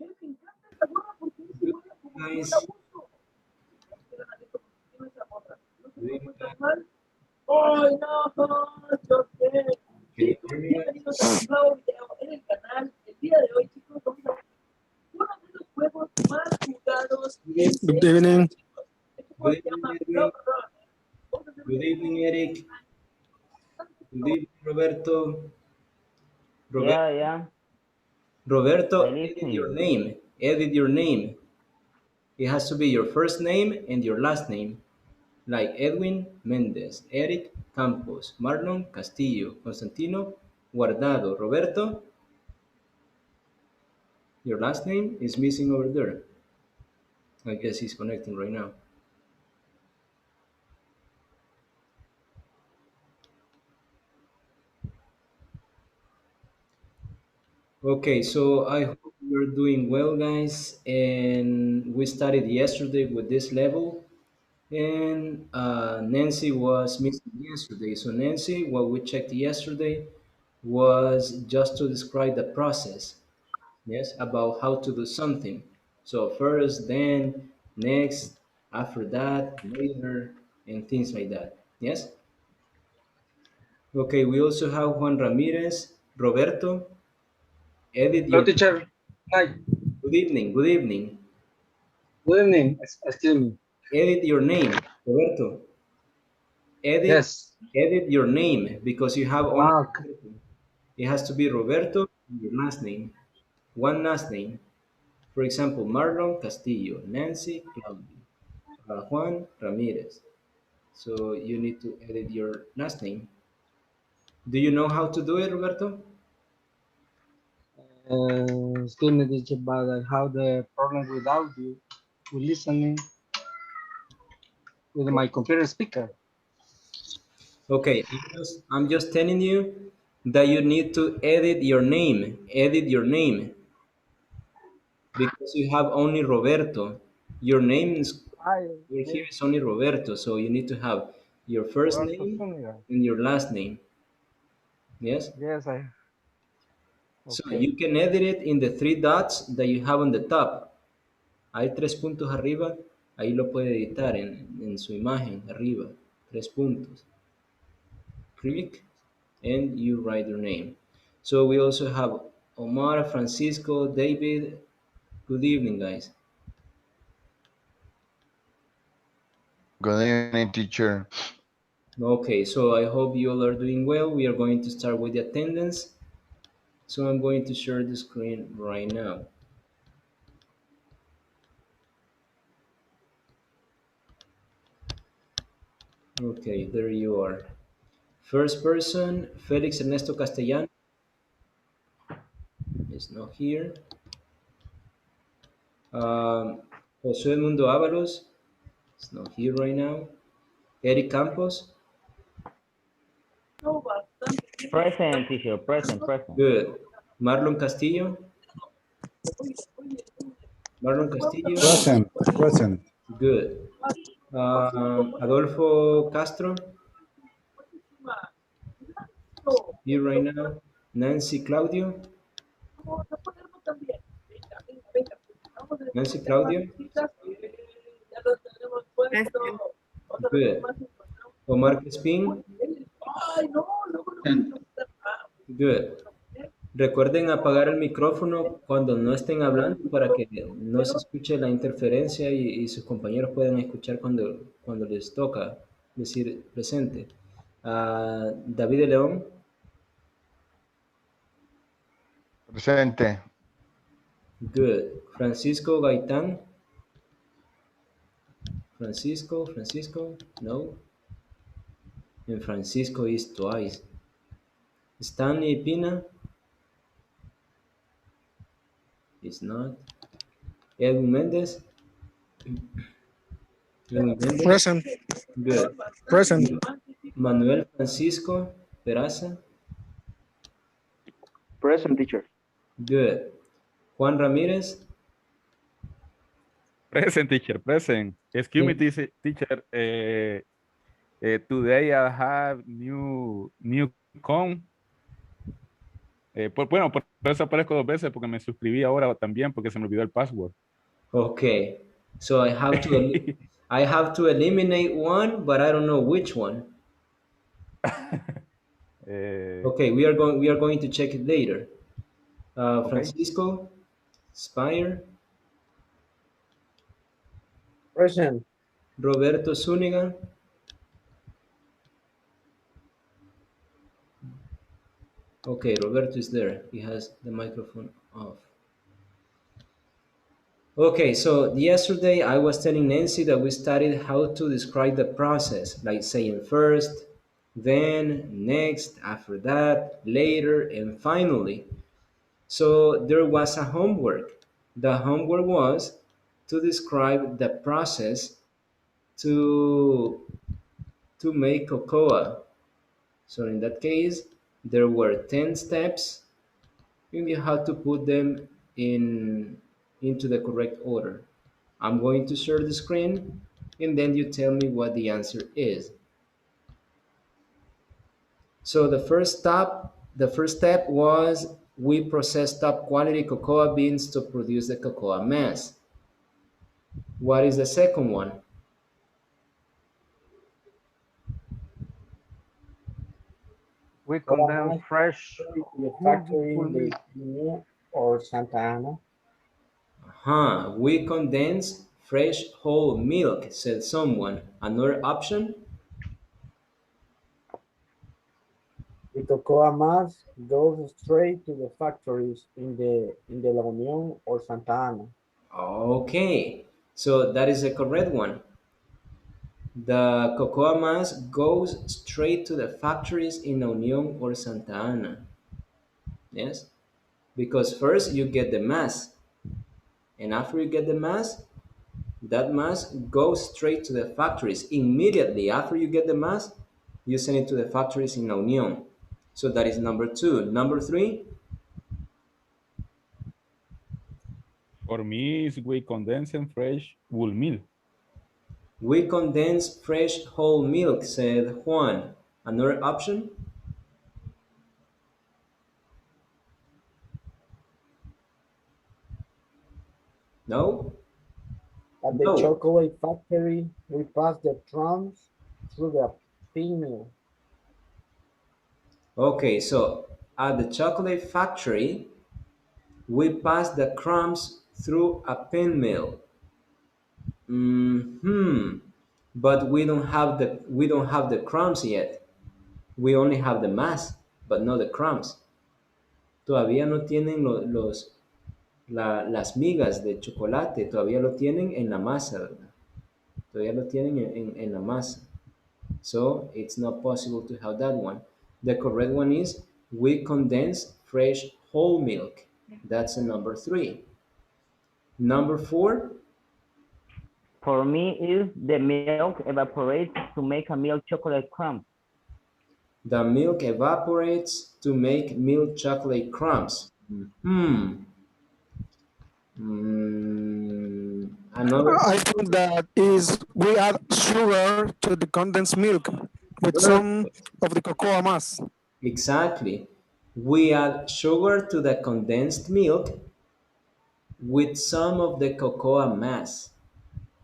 Good guys. Good evening, guys. Can you hear me, guys? Good evening. Good evening, Edwin. Good evening, Eric. Good evening, Roberto. Yeah, yeah. Roberto, I edit your listen. name. Edit your name. It has to be your first name and your last name. Like Edwin Mendez, Eric Campos, Marlon Castillo, Constantino Guardado. Roberto, your last name is missing over there. I guess he's connecting right now. Okay, so I hope you're doing well, guys. And we started yesterday with this level. And Nancy was missing yesterday. So, Nancy, what we checked yesterday was just to describe the process, yes, about how to do something. So, first, then, next, after that, later, and things like that. Yes? Okay, we also have Juan Ramirez, Roberto. Edit Hello, your. teacher. Hi. Good evening, good evening. Good evening. Excuse me. Edit your name, Roberto. Edit, Yes. edit your name because you have only. Okay. It has to be Roberto and your last name. One last name. For example, Marlon Castillo, Nancy Claudio, Juan Ramirez. So you need to edit your last name. Do you know how to do it, Roberto? Excuse me, teacher, but I have the problem with audio, with listening with my computer speaker. Okay, I'm just telling you that you need to edit your name. Edit your name because you have only Roberto. Your name is Hi. over here Yes. is only Roberto, so you need to have your first Roberto name Zuniga. and your last name. Yes? Yes, I. So Okay. you can edit it in the three dots that you have on the top. Hay tres puntos arriba, ahí lo puede editar en su imagen, arriba, tres puntos. Click and you write your name. So we also have Omar, Francisco, David. Good evening, guys. Good evening, teacher. Okay, so I hope you all are doing well. We are going to start with the attendance. So I'm going to share the screen right now. Okay, there you are. First person, Felix Ernesto Castellano is not here. José Mundo Ábalos is not here right now. Eric Campos, Present, teacher. Present, present. good. Marlon Castillo, Marlon Castillo, Present, present. good. Adolfo Castro, here right now. Nancy Claudio, Nancy Claudio, Present. good. Omar Crespin, good. Recuerden apagar el micrófono cuando no estén hablando para que no se escuche la interferencia y sus compañeros puedan escuchar cuando les toca decir presente. David de León, Presente. good. Francisco Gaitán, Francisco, no. And Francisco is twice. Stanley Pina is not. Edwin Mendez, Edwin Mendez, Present. good. Present. Manuel Francisco Peraza, Present, teacher. good. Juan Ramírez, Present, teacher, present. Excuse me, good. teacher. Today I have new com. Bueno, por eso aparezco 2 veces porque me suscribí ahora también porque se me olvidó el password. Okay. So I have to eliminate one, but I don't know which one. Eh, Okay, we are going to check it later. ok. Francisco, Spire, Present. Roberto Zúñiga. Okay, Roberto is there. He has the microphone off. Okay, so yesterday I was telling Nancy that we studied how to describe the process, like saying first, then, next, after that, later, and finally. So there was a homework. The homework was to describe the process to make cocoa. So in that case, there were 10 steps and you have to put them into the correct order. I'm going to share the screen and then you tell me what the answer is. So the first step was we process top quality cocoa beans to produce the cocoa mass. What is the second one? We condense fresh the factory Full in the milk. New or Santa Ana. We condense fresh whole milk, said someone. Another option? The cocoa mass goes straight to the factories in the La Unión or Santa Ana. Okay, so that is the correct one. The cocoa mass goes straight to the factories in Unión or Santa Ana. Yes, because first you get the mass, and after you get the mass, that mass goes straight to the factories. Immediately after you get the mass, you send it to the factories in Unión. So that is number two. Number three, For me, is we condense and fresh wool milk. we condense fresh whole milk, said Juan. Another option? No? At the No. chocolate factory, we pass the crumbs through the pin mill. Okay, so at the chocolate factory, we pass the crumbs through a pinmill. Hmm. But we don't have the crumbs yet. We only have the mass, but not the crumbs. Todavía no tienen las migas de chocolate, todavía lo tienen en la masa, ¿verdad? Todavía lo tienen en la masa. So it's not possible to have that one. The correct one is we condense fresh whole milk. That's a number three. Number four, For me, is the milk evaporates to make a milk chocolate crumb. the milk evaporates to make milk chocolate crumbs. Hmm. Another. I think that is we add sugar to the condensed milk with some of the cocoa mass. Exactly. We add sugar to the condensed milk with some of the cocoa mass.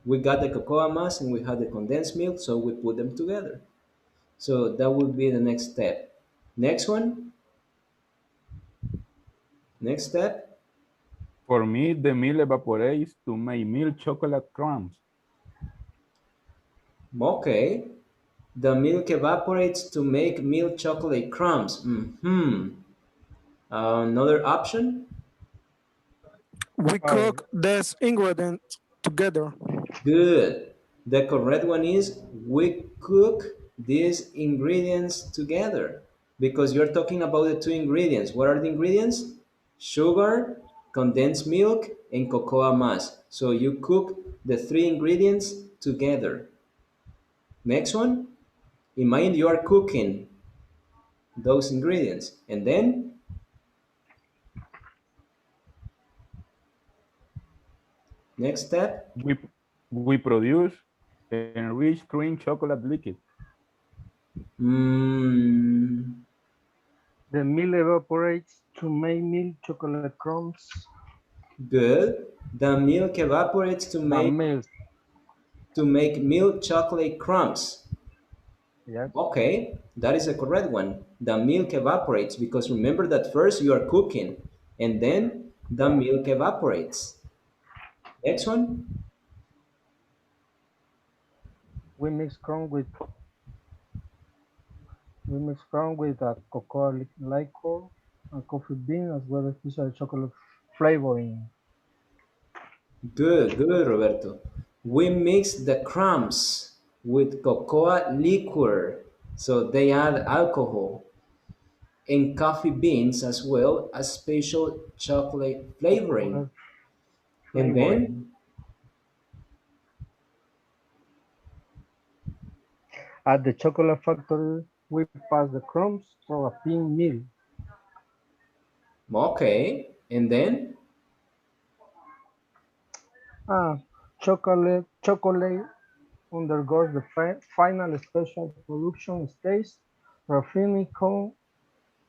We got the cocoa mass and we had the condensed milk, so we put them together. So that would be the next step. Next one, next step. For me, the milk evaporates to make milk chocolate crumbs. Okay. The milk evaporates to make milk chocolate crumbs. Another option? We Oh, cook these ingredients together. Good. The correct one is we cook these ingredients together because you're talking about the two ingredients. What are the ingredients? Sugar, condensed milk, and cocoa mass. So you cook the three ingredients together. Next one, imagine you are cooking those ingredients. And then, next step, We, we produce enriched cream chocolate liquid. mm, The milk evaporates to make milk chocolate crumbs. Good. The milk evaporates The milk, to make milk chocolate crumbs. yes, Okay, that is a correct one. The milk evaporates because remember that first you are cooking and then the yeah. milk evaporates. Next one. We mix crumb with a cocoa liquor and coffee bean as well as special chocolate flavoring. Good, good, Roberto. We mix the crumbs with cocoa liquor, so they add alcohol, and coffee beans as well as special chocolate flavoring. Chocolate And flavoring. then, At the chocolate factory, we pass the crumbs through a pin mill. okay, and then, Ah, chocolate undergoes the final special production stage, refining,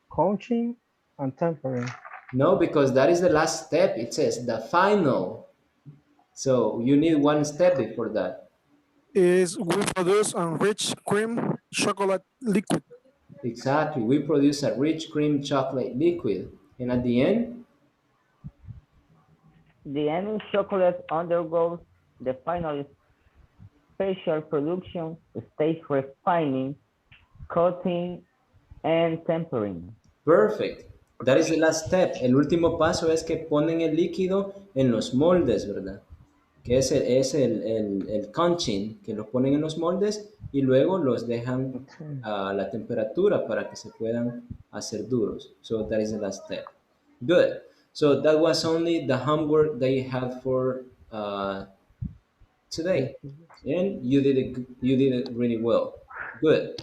coaching, and tempering. no, because that is the last step. It says the final. So you need one step before that. Is we produce a rich cream chocolate liquid. Exactly. We produce a rich cream chocolate liquid. And at the end, The end chocolate undergoes the final special production stage refining, coating, and tempering. perfect. That is the last step. El último paso es que ponen el líquido en los moldes, ¿verdad? Que es el conching, que los ponen en los moldes y luego los dejan Okay. a la temperatura para que se puedan hacer duros. So that is the last step. Good. So that was only the homework that you had for today, and you did it really well. Good.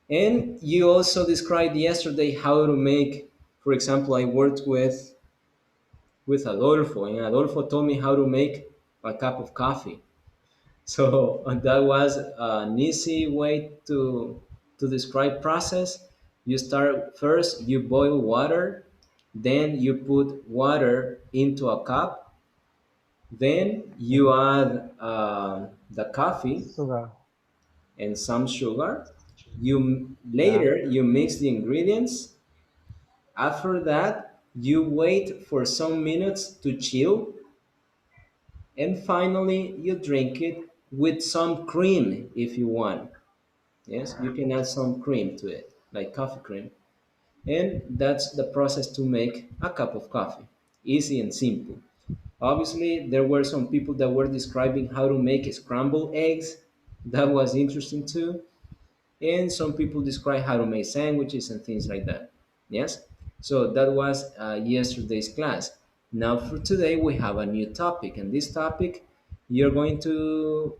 And you also described yesterday how to make, for example, I worked with Adolfo, and Adolfo told me how to make a cup of coffee. So that was an easy way to describe process. You start first, you boil water, then you put water into a cup, then you Okay. add the coffee Sugar. and some sugar. You Yeah. later you mix the ingredients. After that, you wait for some minutes to chill, and finally you drink it with some cream if you want. Yes, you can add some cream to it, like coffee cream. And that's the process to make a cup of coffee. Easy and simple. Obviously, there were some people that were describing how to make scrambled eggs. That was interesting too. And some people describe how to make sandwiches and things like that. Yes, so that was yesterday's class. Now for today we have a new topic, and this topic you're going to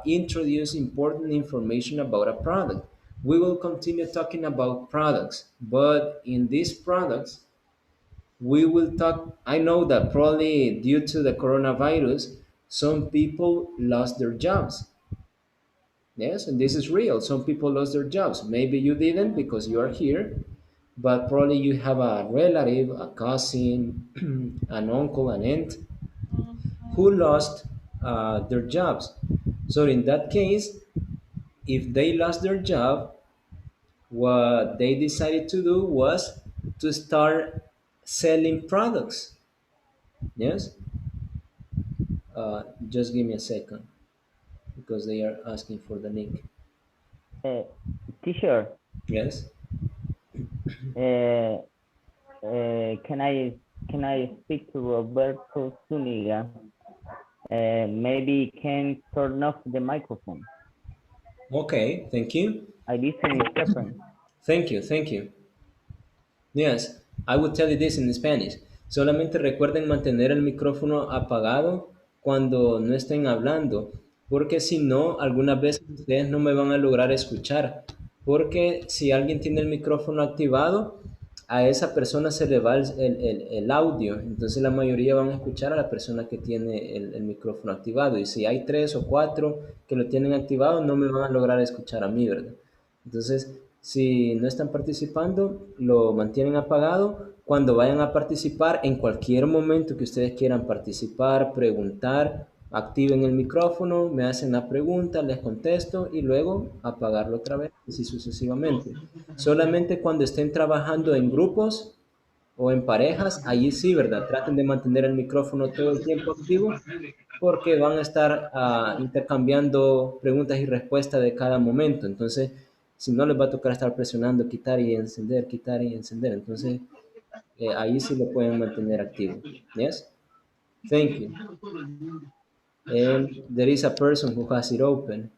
introduce important information about a product. We will continue talking about products, but in these products we will talk. I know that probably due to the coronavirus some people lost their jobs. Yes, and this is real. Some people lost their jobs. Maybe you didn't because you are here, but probably you have a relative, a cousin, an uncle, an aunt who lost their jobs. So, in that case, if they lost their job, what they decided to do was to start selling products. Yes, just give me a second because they are asking for the link. Uh, Teacher, Yes. uh, can I speak to Roberto Zuniga? Maybe can turn off the microphone. Okay, thank you. I listen is different. Thank you, thank you. Yes, I would tell you this in Spanish. Solamente recuerden mantener el micrófono apagado cuando no estén hablando, porque si no, algunas veces ustedes no me van a lograr escuchar. Porque si alguien tiene el micrófono activado, a esa persona se le va el audio. Entonces la mayoría van a escuchar a la persona que tiene el micrófono activado. Y si hay tres o cuatro que lo tienen activado, no me van a lograr escuchar a mí, ¿verdad? Entonces, Si no están participando, lo mantienen apagado. Cuando vayan a participar, en cualquier momento que ustedes quieran participar, preguntar, activen el micrófono, me hacen la pregunta, les contesto y luego apagarlo otra vez, y así sucesivamente. Solamente cuando estén trabajando en grupos o en parejas, allí sí, ¿verdad? Traten de mantener el micrófono todo el tiempo activo porque van a estar intercambiando preguntas y respuestas de cada momento. Entonces, si no les va a tocar estar presionando, quitar y encender. Entonces, ahí sí lo pueden mantener activo. Yes? Thank you. And there is a person who has it open.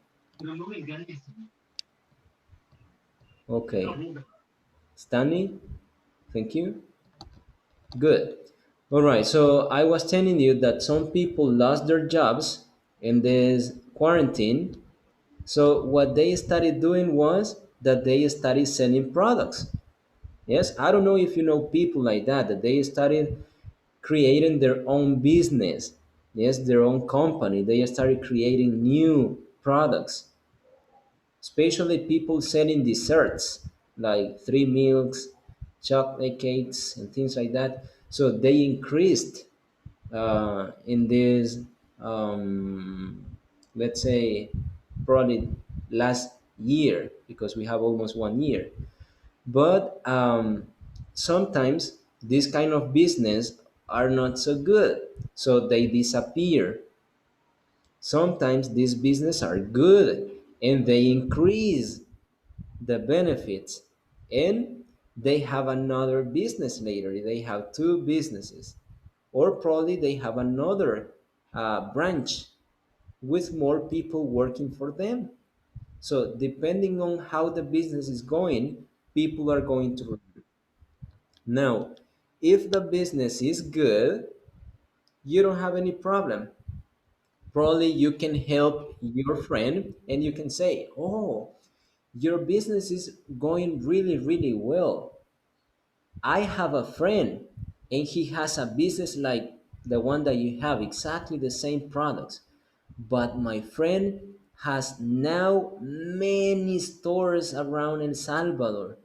Okay. Stanley, thank you. Good. All right. So I was telling you that some people lost their jobs in this quarantine. So what they started doing was that they started selling products. Yes, I don't know if you know people like that, that they started creating their own business. Yes, their own company. They started creating new products, especially people selling desserts like three milks, chocolate cakes, and things like that. So they increased in this, um, let's say, probably last year, because we have almost 1 year. But sometimes this kind of business are not so good, so they disappear. Sometimes these business are good and they increase the benefits, and they have another business later. They have two businesses, or probably they have another branch with more people working for them. So depending on how the business is going, people are going to. Now, if the business is good, you don't have any problem. Probably you can help your friend and you can say, oh, your business is going really, really well. I have a friend and he has a business like the one that you have, exactly the same products. But my friend has now many stores around El Salvador.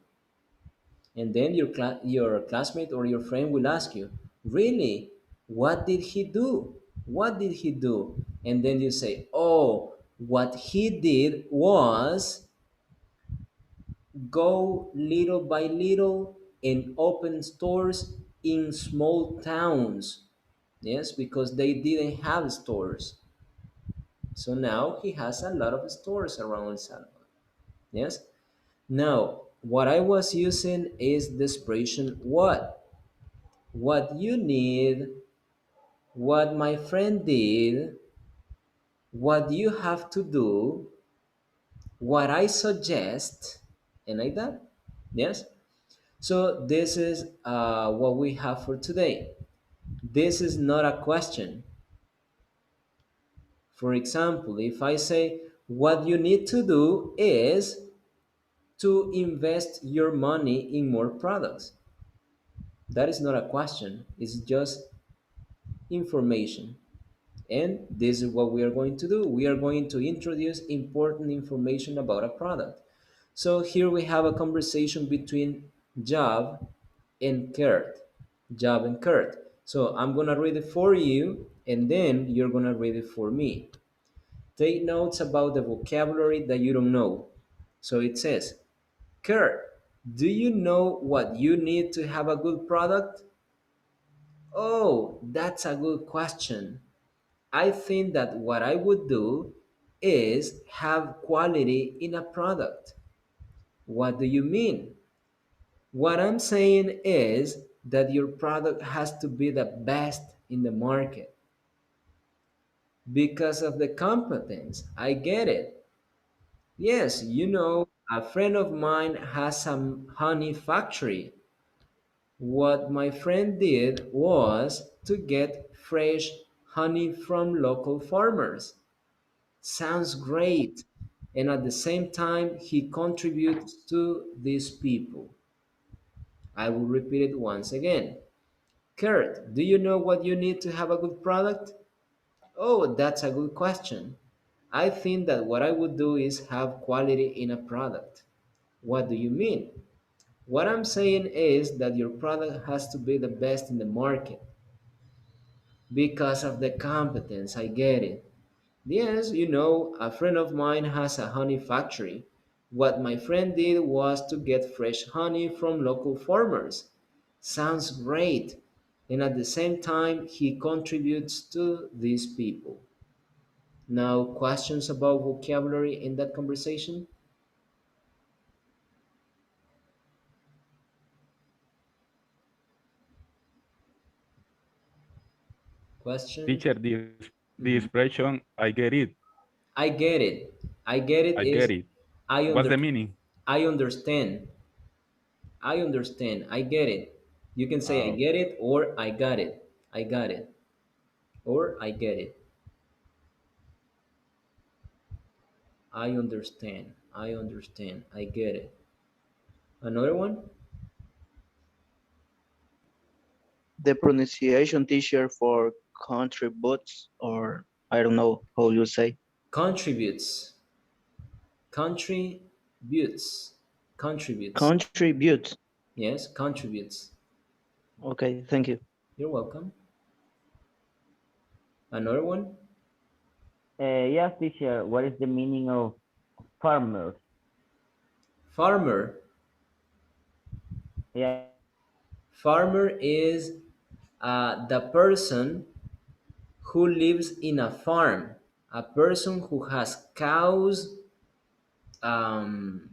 And then your classmate or your friend will ask you, really, what did he do? What did he do? And then you say, oh, what he did was go little by little and open stores in small towns. Yes, because they didn't have stores. So now he has a lot of stores around El Salvador. Yes. Now, what I was using is the expression what. What you need, what my friend did, what you have to do, what I suggest, and like that. Yes? So, this is what we have for today. This is not a question. For example, if I say, what you need to do is to invest your money in more products. That is not a question, it's just information. And this is what we are going to do. We are going to introduce important information about a product. So here we have a conversation between Job and Kurt. Job and Kurt. So I'm going to read it for you and then you're going to read it for me. Take notes about the vocabulary that you don't know. So it says, Kurt, do you know what you need to have a good product? Oh, that's a good question. I think that what I would do is have quality in a product. What do you mean? What I'm saying is that your product has to be the best in the market because of the competence. I get it. Yes, a friend of mine has some honey factory. What my friend did was to get fresh honey from local farmers. Sounds great. And at the same time, he contributes to these people. I will repeat it once again. Kurt, do you know what you need to have a good product? Oh, that's a good question. I think that what I would do is have quality in a product. What do you mean? What I'm saying is that your product has to be the best in the market because of the competence. I get it. Yes, a friend of mine has a honey factory. What my friend did was to get fresh honey from local farmers. Sounds great. And at the same time, he contributes to these people. Now, questions about vocabulary in that conversation? Questions? Teacher, the Mhm. expression I get it. I get it. I get it I get is it. I What's under the meaning? I understand. I understand. I get it. You can say I Oh, get it or I got it. I got it. Or I get it. I understand. I understand. I get it. Another one? The pronunciation teacher for contributes, or I don't know how you say. Contributes. Contributes. Contributes. Contribute. Yes, contributes. Okay, thank you. You're welcome. Another one? Yes, teacher. What is the meaning of farmers? Farmer. Yeah. Farmer is the person who lives in a farm, a person who has cows, um,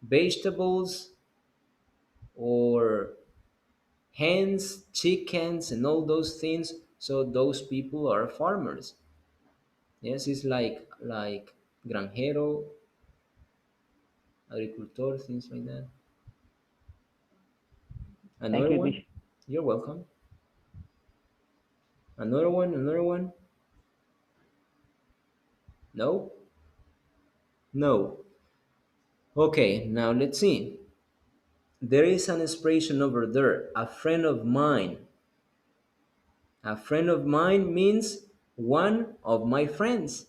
vegetables, or hens, chickens, and all those things. So those people are farmers. Yes, it's like granjero, agricultor, things like that. Thank Another you, one? teacher. You're welcome. Another one, another one? No? No. Okay, now let's see. There is an expression over there, a friend of mine. A friend of mine means one of my friends.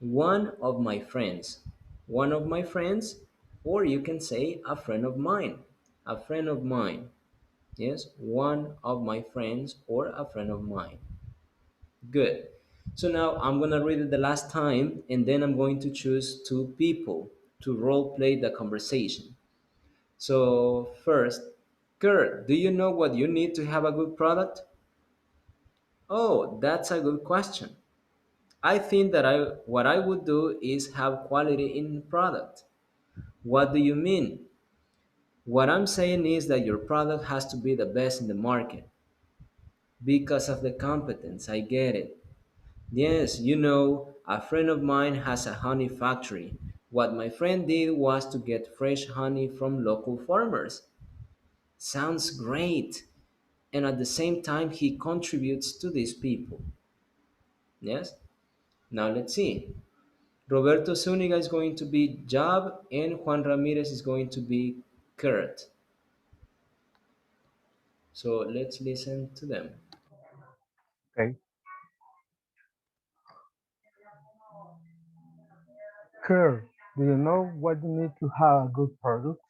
One of my friends. One of my friends, or you can say a friend of mine. A friend of mine. Yes, one of my friends or a friend of mine. Good. So now I'm going to read it the last time and then I'm going to choose two people to role play the conversation. So, first, Kurt, do you know what you need to have a good product? Oh, that's a good question. I think that what I would do is have quality in product. What do you mean? What I'm saying is that your product has to be the best in the market because of the competence. I get it. Yes, a friend of mine has a honey factory. What my friend did was to get fresh honey from local farmers. Sounds great. And at the same time, he contributes to these people. Yes? Now let's see. Roberto Zuniga is going to be Job, and Juan Ramirez is going to be Kurt. So let's listen to them. Okay. Kerr, do you know what you need to have a good product?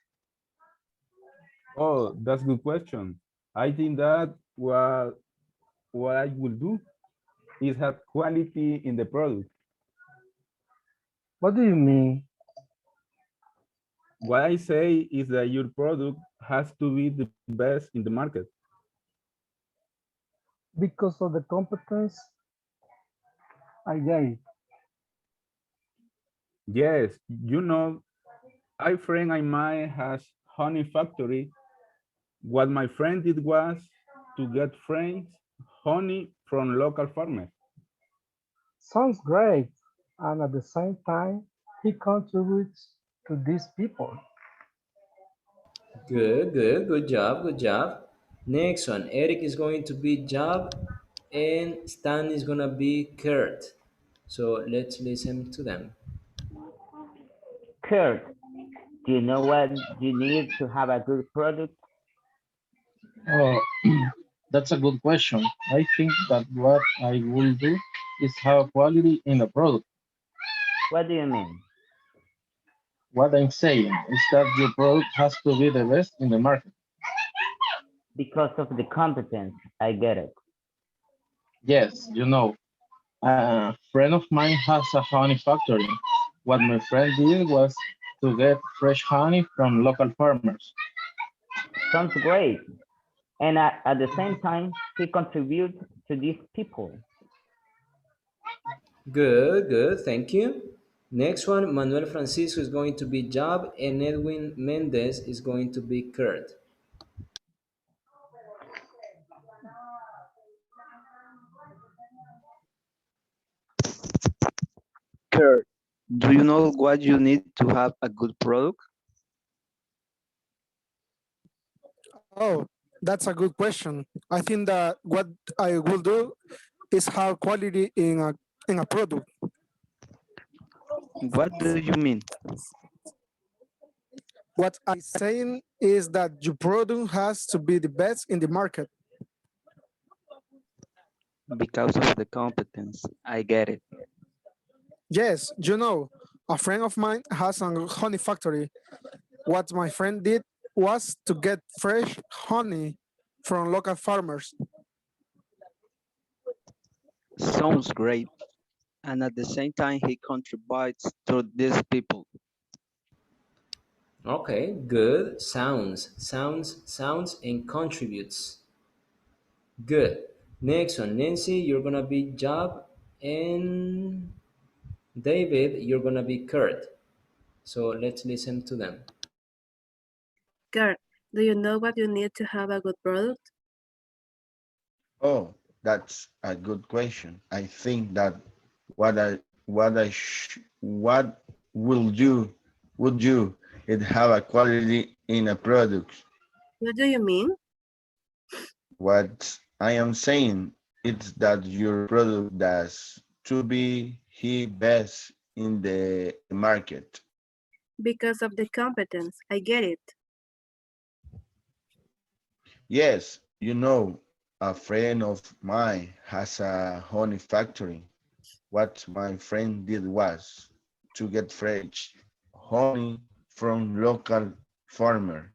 oh, that's a good question. I think that what I will do is have quality in the product. What do you mean? What I say is that your product has to be the best in the market. Because of the competence I gave. Yes, I friend I mine has honey factory. What my friend did was to get friends honey from local farmers. Sounds great. And at the same time, he contributes to these people. Good, good, good job, good job. Next one, Eric is going to be Job, and Stan is gonna be Kurt. So let's listen to them. Kurt, do you know what you need to have a good product? Oh, that's a good question. I think that what I will do is have quality in the product. What do you mean? What I'm saying is that your product has to be the best in the market. Because of the competence, I get it. Yes, a friend of mine has a honey factory. What my friend did was to get fresh honey from local farmers. Sounds great. And at the same time, he contributes to these people. Good, good, thank you. Next one, Manuel Francisco is going to be Job, and Edwin Mendez is going to be Kurt. Kurt, do you know what you need to have a good product? Oh, that's a good question. I think that what I will do is have quality in a product. What do you mean? What I'm saying is that your product has to be the best in the market. Because of the competence. I get it. Yes, a friend of mine has a honey factory. What my friend did was to get fresh honey from local farmers. Sounds great. And at the same time, he contributes to these people. Okay, good. Sounds, and contributes. Good. Next one, Nancy, you're gonna be Job, and David, you're gonna be Kurt. So let's listen to them. Kurt, do you know what you need to have a good product? Oh, that's a good question. I think that what would you it have a quality in a product? What do you mean? What I am saying is that your product does to be he best in the market. Because of the competence. I get it. Yes, a friend of mine has a honey factory. What my friend did was to get fresh honey from local farmer.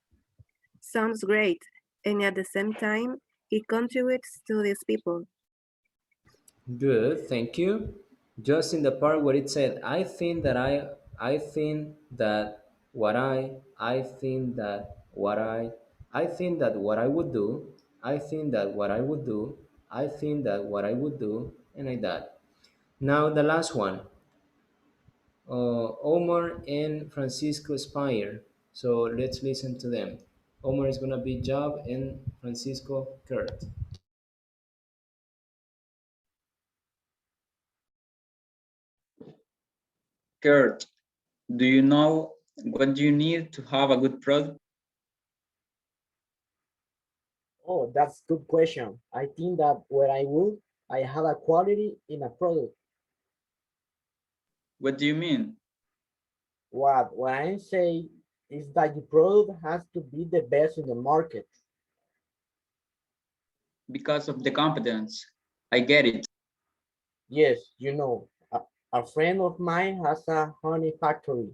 Sounds great. And at the same time, it contributes to these people. Good, thank you. Just in the part where it said, I think that I think that I think that what I would do, I think that what I would do, I think that what I would do, and like that. Now the last one, Omar and Francisco Spire. So let's listen to them. Omar is gonna be Job and Francisco Kurt. Kurt, do you know what you need to have a good product? Oh, that's good question. I think that where I have a quality in a product. What do you mean? What I say is that the product has to be the best in the market. Because of the competence. I get it. Yes, a friend of mine has a honey factory.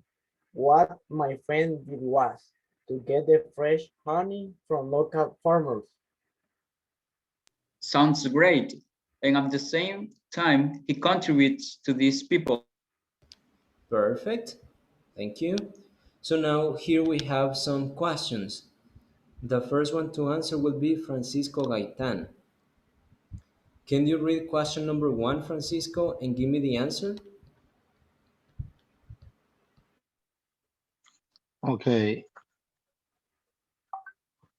What my friend did was to get the fresh honey from local farmers. Sounds great. And at the same time, he contributes to these people. Perfect. Thank you. So now here we have some questions. The first one to answer will be Francisco Gaitan. Can you read question number one, Francisco, and give me the answer? Okay.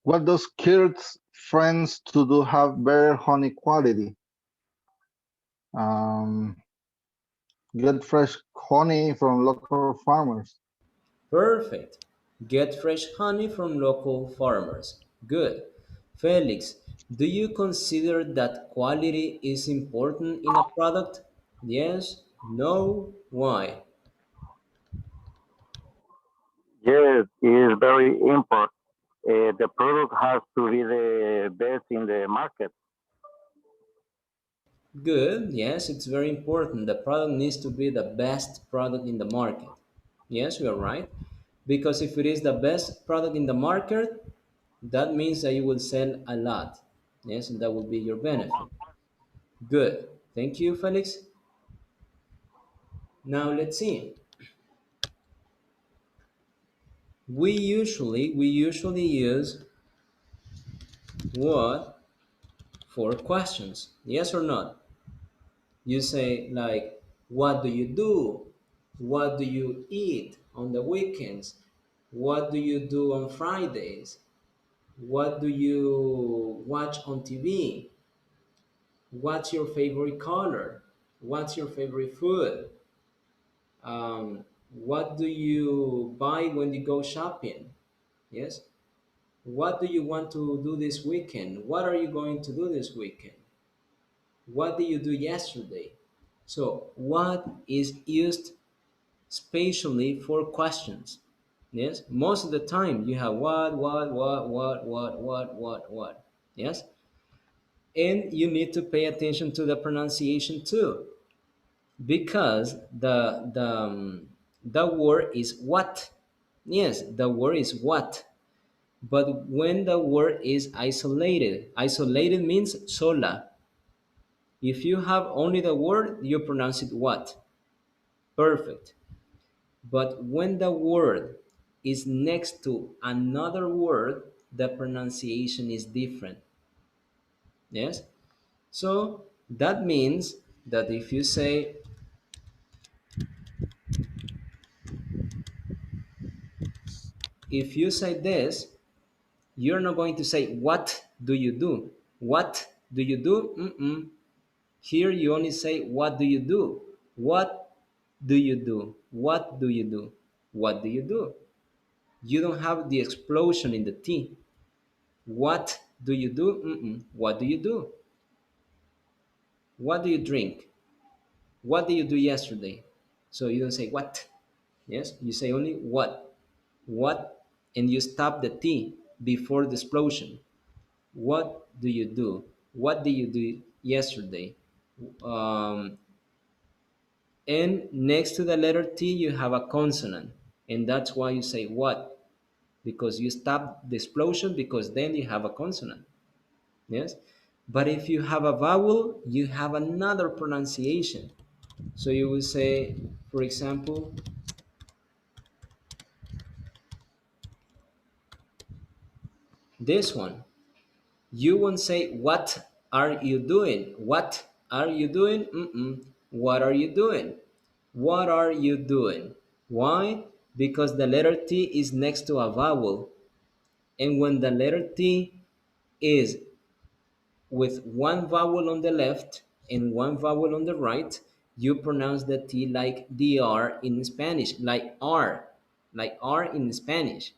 What does Kurt's friends to do have better honey quality? Um, get fresh honey from local farmers. Perfect. Get fresh honey from local farmers. Good. Felix, do you consider that quality is important in a product? Yes? No? Why? Yes, it is very important. The product has to be the best in the market. Good. Yes, it's very important. The product needs to be the best product in the market. Yes, you are right. Because if it is the best product in the market, that means that you will sell a lot. Yes, and that will be your benefit. Good. Thank you, Felix. Now let's see. We usually use what for questions. Yes or not? You say like, what do you do? What do you eat on the weekends? What do you do on Fridays? What do you watch on TV? What's your favorite color? What's your favorite food? What do you buy when you go shopping? Yes. What do you want to do this weekend? What are you going to do this weekend? What did you do yesterday? So, what is used spatially for questions? Yes. Most of the time, you have what. Yes. And you need to pay attention to the pronunciation too, because the word is what. Yes, the word is what. But when the word is isolated means sola. If you have only the word, you pronounce it what. Perfect. But when the word is next to another word, the pronunciation is different. Yes. So that means that if you say this, you're not going to say, what do you do? What do you do? Mm-mm. Here you only say, what do you do? What do you do? What do you do? What do you do? You don't have the explosion in the T. What do you do? Mm-mm. What do you do? What do you drink? What did you do yesterday? So you don't say what. Yes, you say only what. What, and you stop the T before the explosion. What do you do? What did you do yesterday? Um, and next to the letter T, you have a consonant. And that's why you say what, because you stop the explosion, because then you have a consonant. Yes? But if you have a vowel, you have another pronunciation. So you will say, for example, this one. You won't say, what are you doing? What are you doing? Mm-mm. What are you doing? What are you doing? Why? Because the letter T is next to a vowel. And when the letter T is with one vowel on the left and one vowel on the right, you pronounce the T like the R in Spanish, like R in Spanish.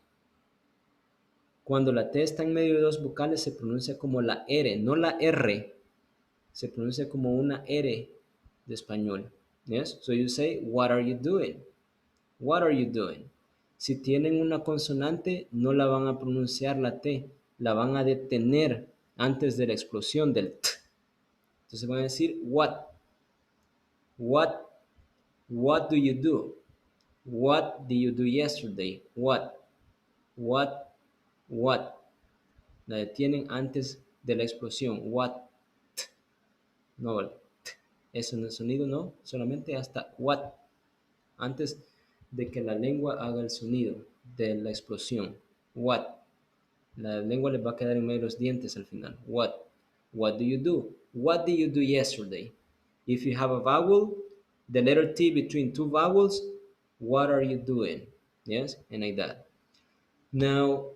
Cuando la T está en medio de dos vocales se pronuncia como la R, no la R, se pronuncia como una R de español. Yes? So you say, what are you doing? What are you doing? Si tienen una consonante, no la van a pronunciar la T, la van a detener antes de la explosión del T. Entonces van a decir, what, what do you do? What did you do yesterday? What, what. La detienen antes de la explosión. What, no, eso no es sonido, no, solamente hasta what, antes de que la lengua haga el sonido de la explosión. What, la lengua les va a quedar en medio de los dientes al final. What do you do? What did you do yesterday? If you have a vowel, the letter T between two vowels, what are you doing? Yes, and like that. Now,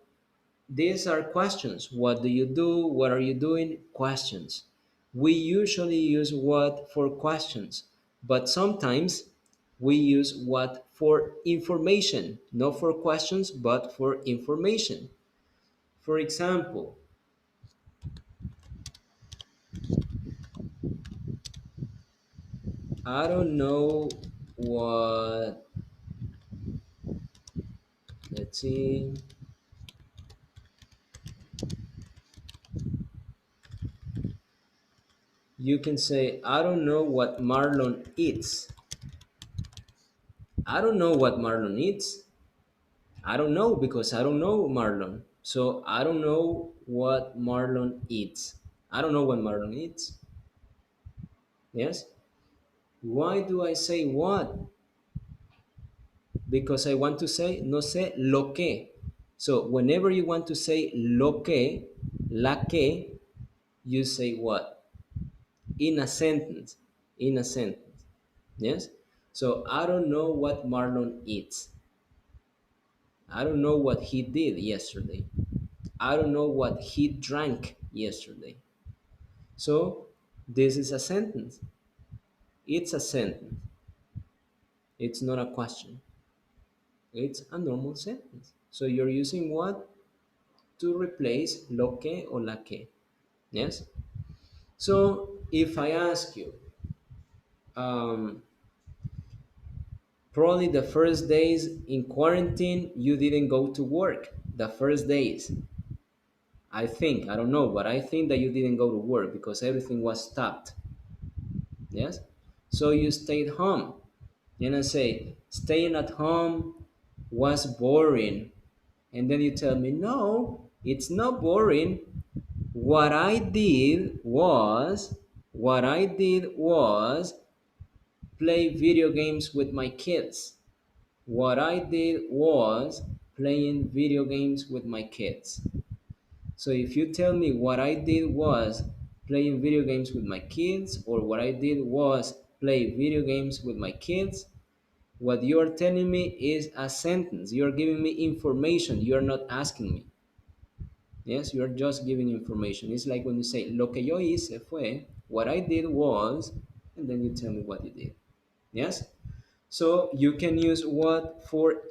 these are questions. What do you do? What are you doing? Questions. We usually use what for questions, but sometimes we use what for information, not for questions, but for information. For example, I don't know what, let's see, you can say, I don't know what Marlon eats. I don't know what Marlon eats. I don't know because I don't know Marlon. So I don't know what Marlon eats. I don't know what Marlon eats. Yes? Why do I say what? Because I want to say no sé lo que. So whenever you want to say lo que, la que, you say what? In a sentence. In a sentence. Yes? So I don't know what Marlon eats. I don't know what he did yesterday. I don't know what he drank yesterday. So this is a sentence. It's a sentence. It's not a question. It's a normal sentence. So you're using what to replace lo que or la que. Yes? So if I ask you, um, probably the first days in quarantine, you didn't go to work. The first days. I think, I don't know, but I think that you didn't go to work because everything was stopped. Yes? So you stayed home. And I say, staying at home was boring. And then you tell me, no, it's not boring. What I did was, what I did was play video games with my kids. What I did was playing video games with my kids. So if you tell me what I did was playing video games with my kids, or what I did was play video games with my kids, what you are telling me is a sentence. You are giving me information. You are not asking me. Yes, you are just giving information. It's like when you say, lo que yo hice fue, what I did was, and then you tell me what you did. Yes? So you can use what for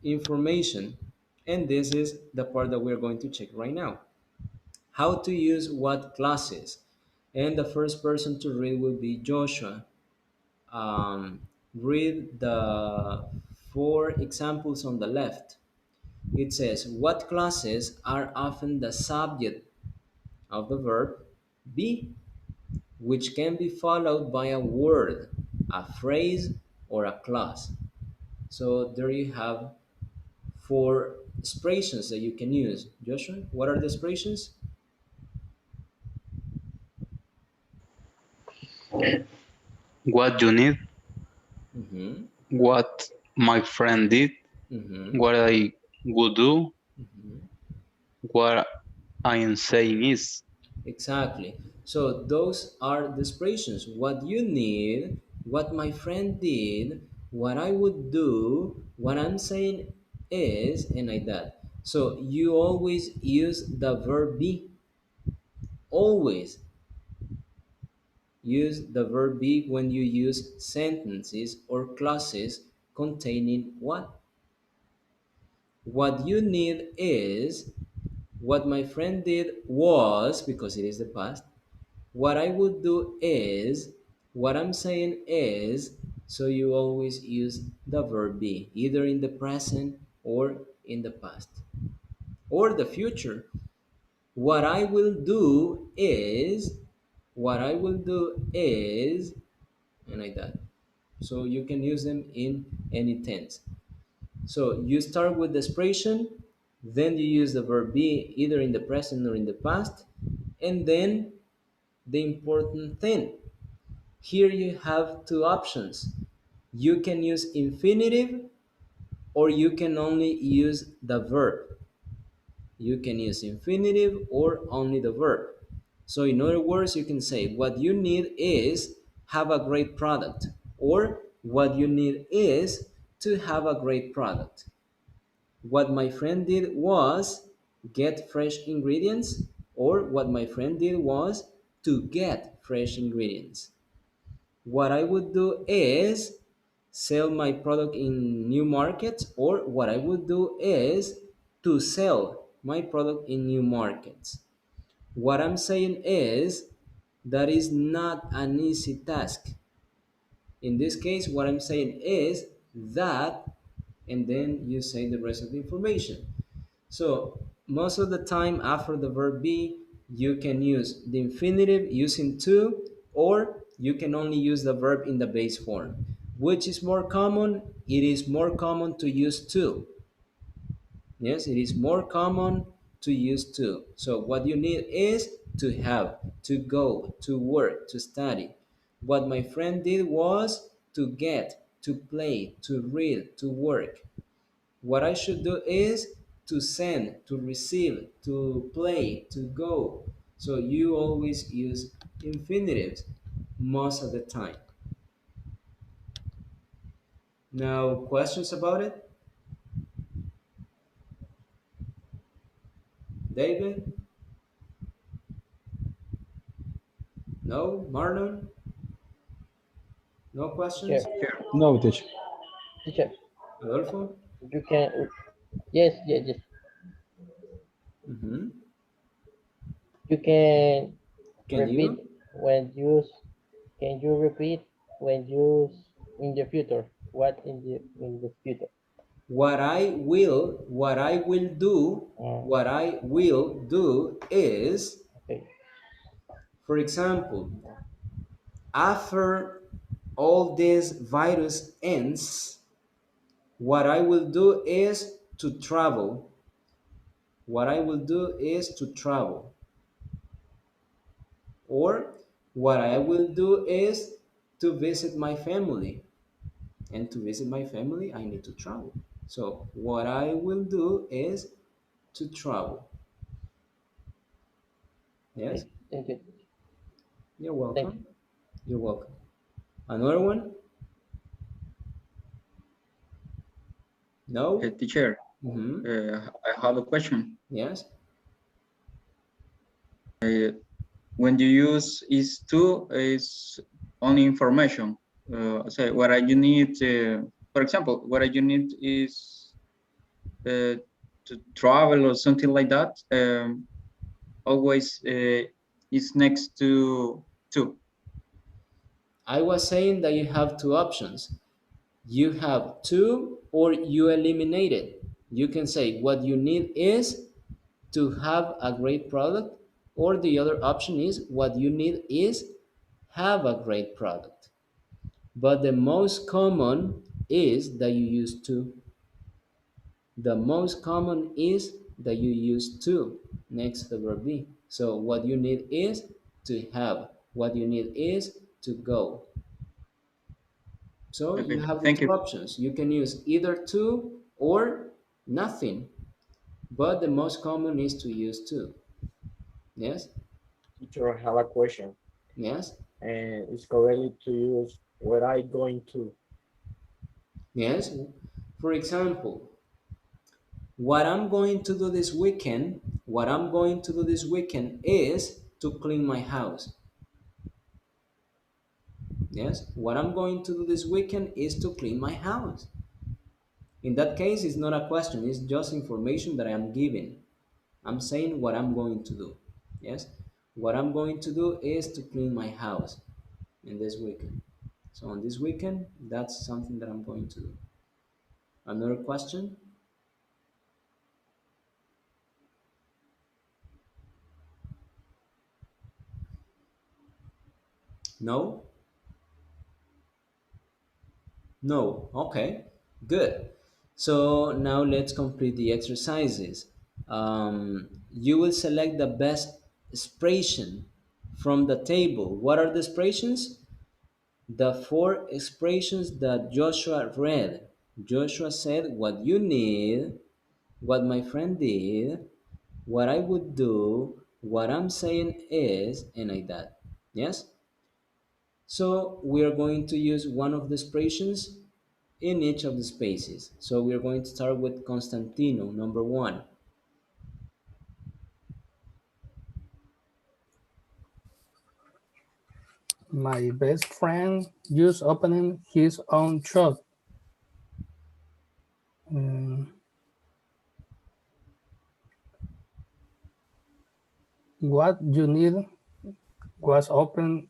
information. And this is the part that we're going to check right now. How to use what classes. And the first person to read will be Joshua. Read the four examples on the left. It says, what classes are often the subject of the verb be, which can be followed by a word, a phrase, or a clause. So there you have four expressions that you can use. Joshua, what are the expressions? What you need, Mm-hmm. what my friend did, Mm-hmm. what I would do, Mm-hmm. what I am saying is. Exactly. So those are the expressions. What you need, what my friend did, what I would do, what I'm saying is, and like that. So you always use the verb be. Always use the verb be when you use sentences or clauses containing what? What you need is, what my friend did was, because it is the past, what I would do is, what I'm saying is, so you always use the verb be, either in the present or in the past or the future. What I will do is, what I will do is, and like that. So you can use them in any tense. So you start with the expression, then you use the verb be either in the present or in the past, and then the important thing. Here you have two options. You can use infinitive or you can only use the verb. You can use infinitive or only the verb. So in other words, you can say what you need is have a great product, or what you need is to have a great product. What my friend did was get fresh ingredients, or what my friend did was to get fresh ingredients. What I would do is sell my product in new markets, or what I would do is to sell my product in new markets. What I'm saying is that is not an easy task. In this case, what I'm saying is that, and then you say the rest of the information. So most of the time after the verb be, you can use the infinitive using to, or you can only use the verb in the base form. Which is more common? It is more common to use to. Yes, it is more common to use to. So what you need is to have, to go, to work, to study. What my friend did was to get, to play, to read, to work. What I should do is to send, to receive, to play, to go. So you always use infinitives most of the time. Now, questions about it? David? No? Marlon? No Teacher, questions? No, teacher. teacher, Adolfo? you can, yes, yes, yes. Mm-hmm. You can Can repeat you? when use, can you repeat when use in the future? What in the future? What I will do is, Okay. for example, after all this virus ends, what I will do is to travel. What I will do is to travel. Or what I will do is to visit my family. And to visit my family, I need to travel. So what I will do is to travel. Yes? Okay. Thank you. You're Thank you. welcome. You're welcome. Another one? No? Teacher, Mm-hmm. I have a question. Yes? When you use is to, is only information. So what you need, for example, what you need is to travel or something like that. Always is next to. I was saying that you have two options. You have two or you eliminate it. You can say what you need is to have a great product, or the other option is what you need is have a great product. But the most common is that you use to. The most common is that you use to next to the verb be. So what you need is to have. What you need is to go. So you Okay, have the thank two you. options. You can use either to or nothing. But the most common is to use to. Yes? Teacher, I have a question. Yes? And it's correctly to use where I going to. Yes? For example, what I'm going to do this weekend, what I'm going to do this weekend is to clean my house. Yes? What I'm going to do this weekend is to clean my house. In that case, it's not a question, it's just information that I am giving. I'm saying what I'm going to do. Yes? What I'm going to do is to clean my house in this weekend. So on this weekend, that's something that I'm going to do. Another question? No? No. Okay. Good. So now let's complete the exercises. You will select the best expression from the table. What are the expressions? The four expressions that Joshua read. Joshua said, what you need, what my friend did, what I would do, what I'm saying is, and like that. Yes? So we are going to use one of the expressions in each of the spaces. So we are going to start with Constantino, number one. My best friend just opening his own shop. Um, what you need was open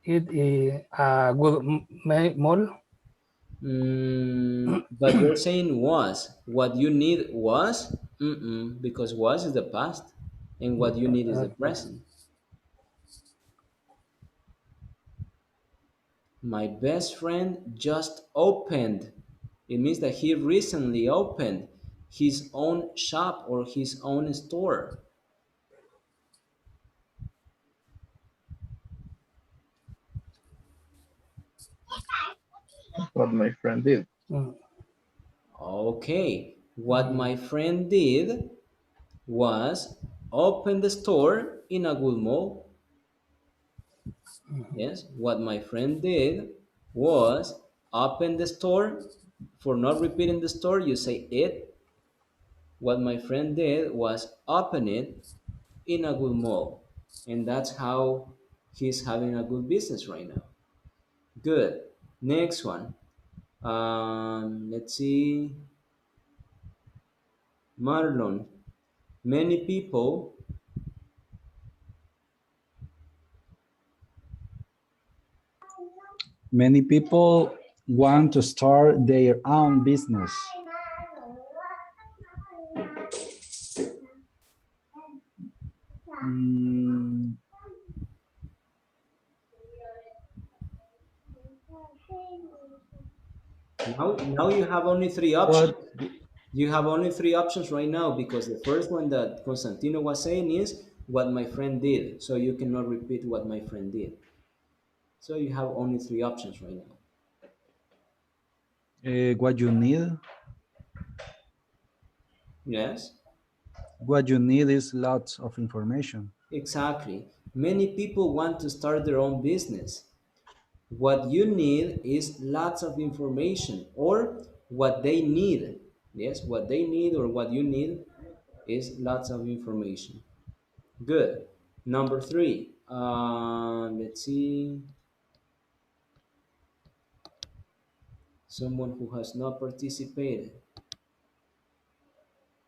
it is a good mall. But you're saying was. What you need was? Because was is the past, and what you need is the Okay. present. My best friend just opened. It means that he recently opened his own shop or his own store. What my friend did. Okay, what my friend did was open the store in a good mall. Yes, what my friend did was open the store. For not repeating the store, you say it. What my friend did was open it in a good mall. And that's how he's having a good business right now. Good. Next one. Let's see. Marlon. Many people Many people want to start their own business. Mm, now you have only three options. You have only three options right now because the first one that Constantino was saying is what my friend did. So you cannot repeat what my friend did. So you have only three options right now. what you need? Yes? What you need is lots of information. Exactly. Many people want to start their own business. What you need is lots of information or what they need. Yes, what they need or what you need is lots of information. Good. Number three. Let's see. Someone who has not participated.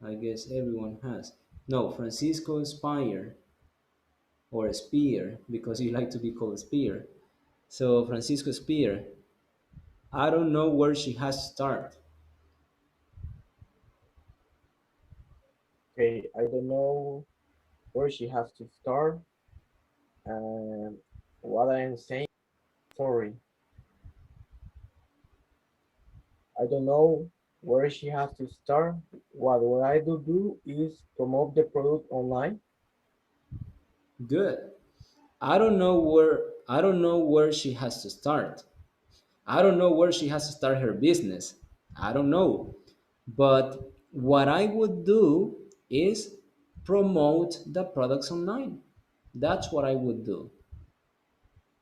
I guess everyone has. No, Francisco Spire or Spear because you like to be called Spear. So Francisco Spear, I don't know where she has to start. Okay, I don't know where she has to start and what I am saying. Sorry, I don't know where she has to start. What I do is promote the product online. Good. I don't know where she has to start. I don't know where she has to start her business. I don't know. But what I would do is promote the products online. That's what I would do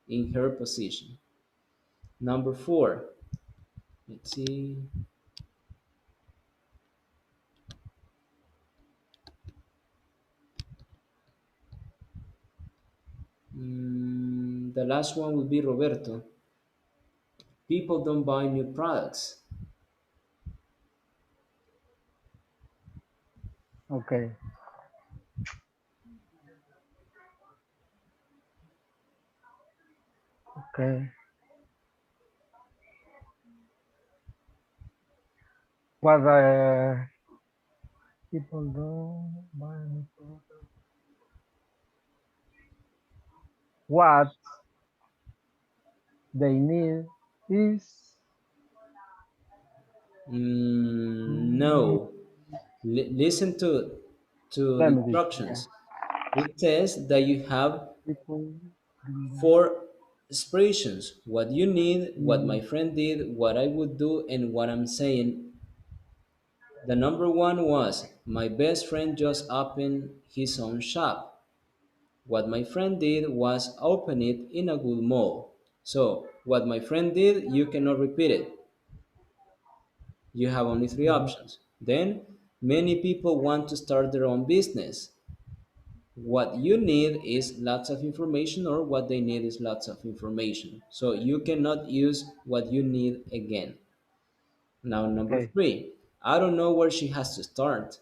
in her position. Number four. Let's see. The last one would be Roberto. People don't buy new products. Okay. Okay. What people don't buy any product. What they need is mm, No. Listen to the remedy. Okay. instructions. It says that you have People four expressions: what you need, what my mm, friend did, what I would do, and what I'm saying. The number one was my best friend just opened his own shop. What my friend did was open it in a good mall. So, what my friend did, you cannot repeat it. You have only three mhm. options. Then, many people want to start their own business. What you need is lots of information, or what they need is lots of information. So, you cannot use what you need again. Now, number Okay. three, I don't know where she has to start.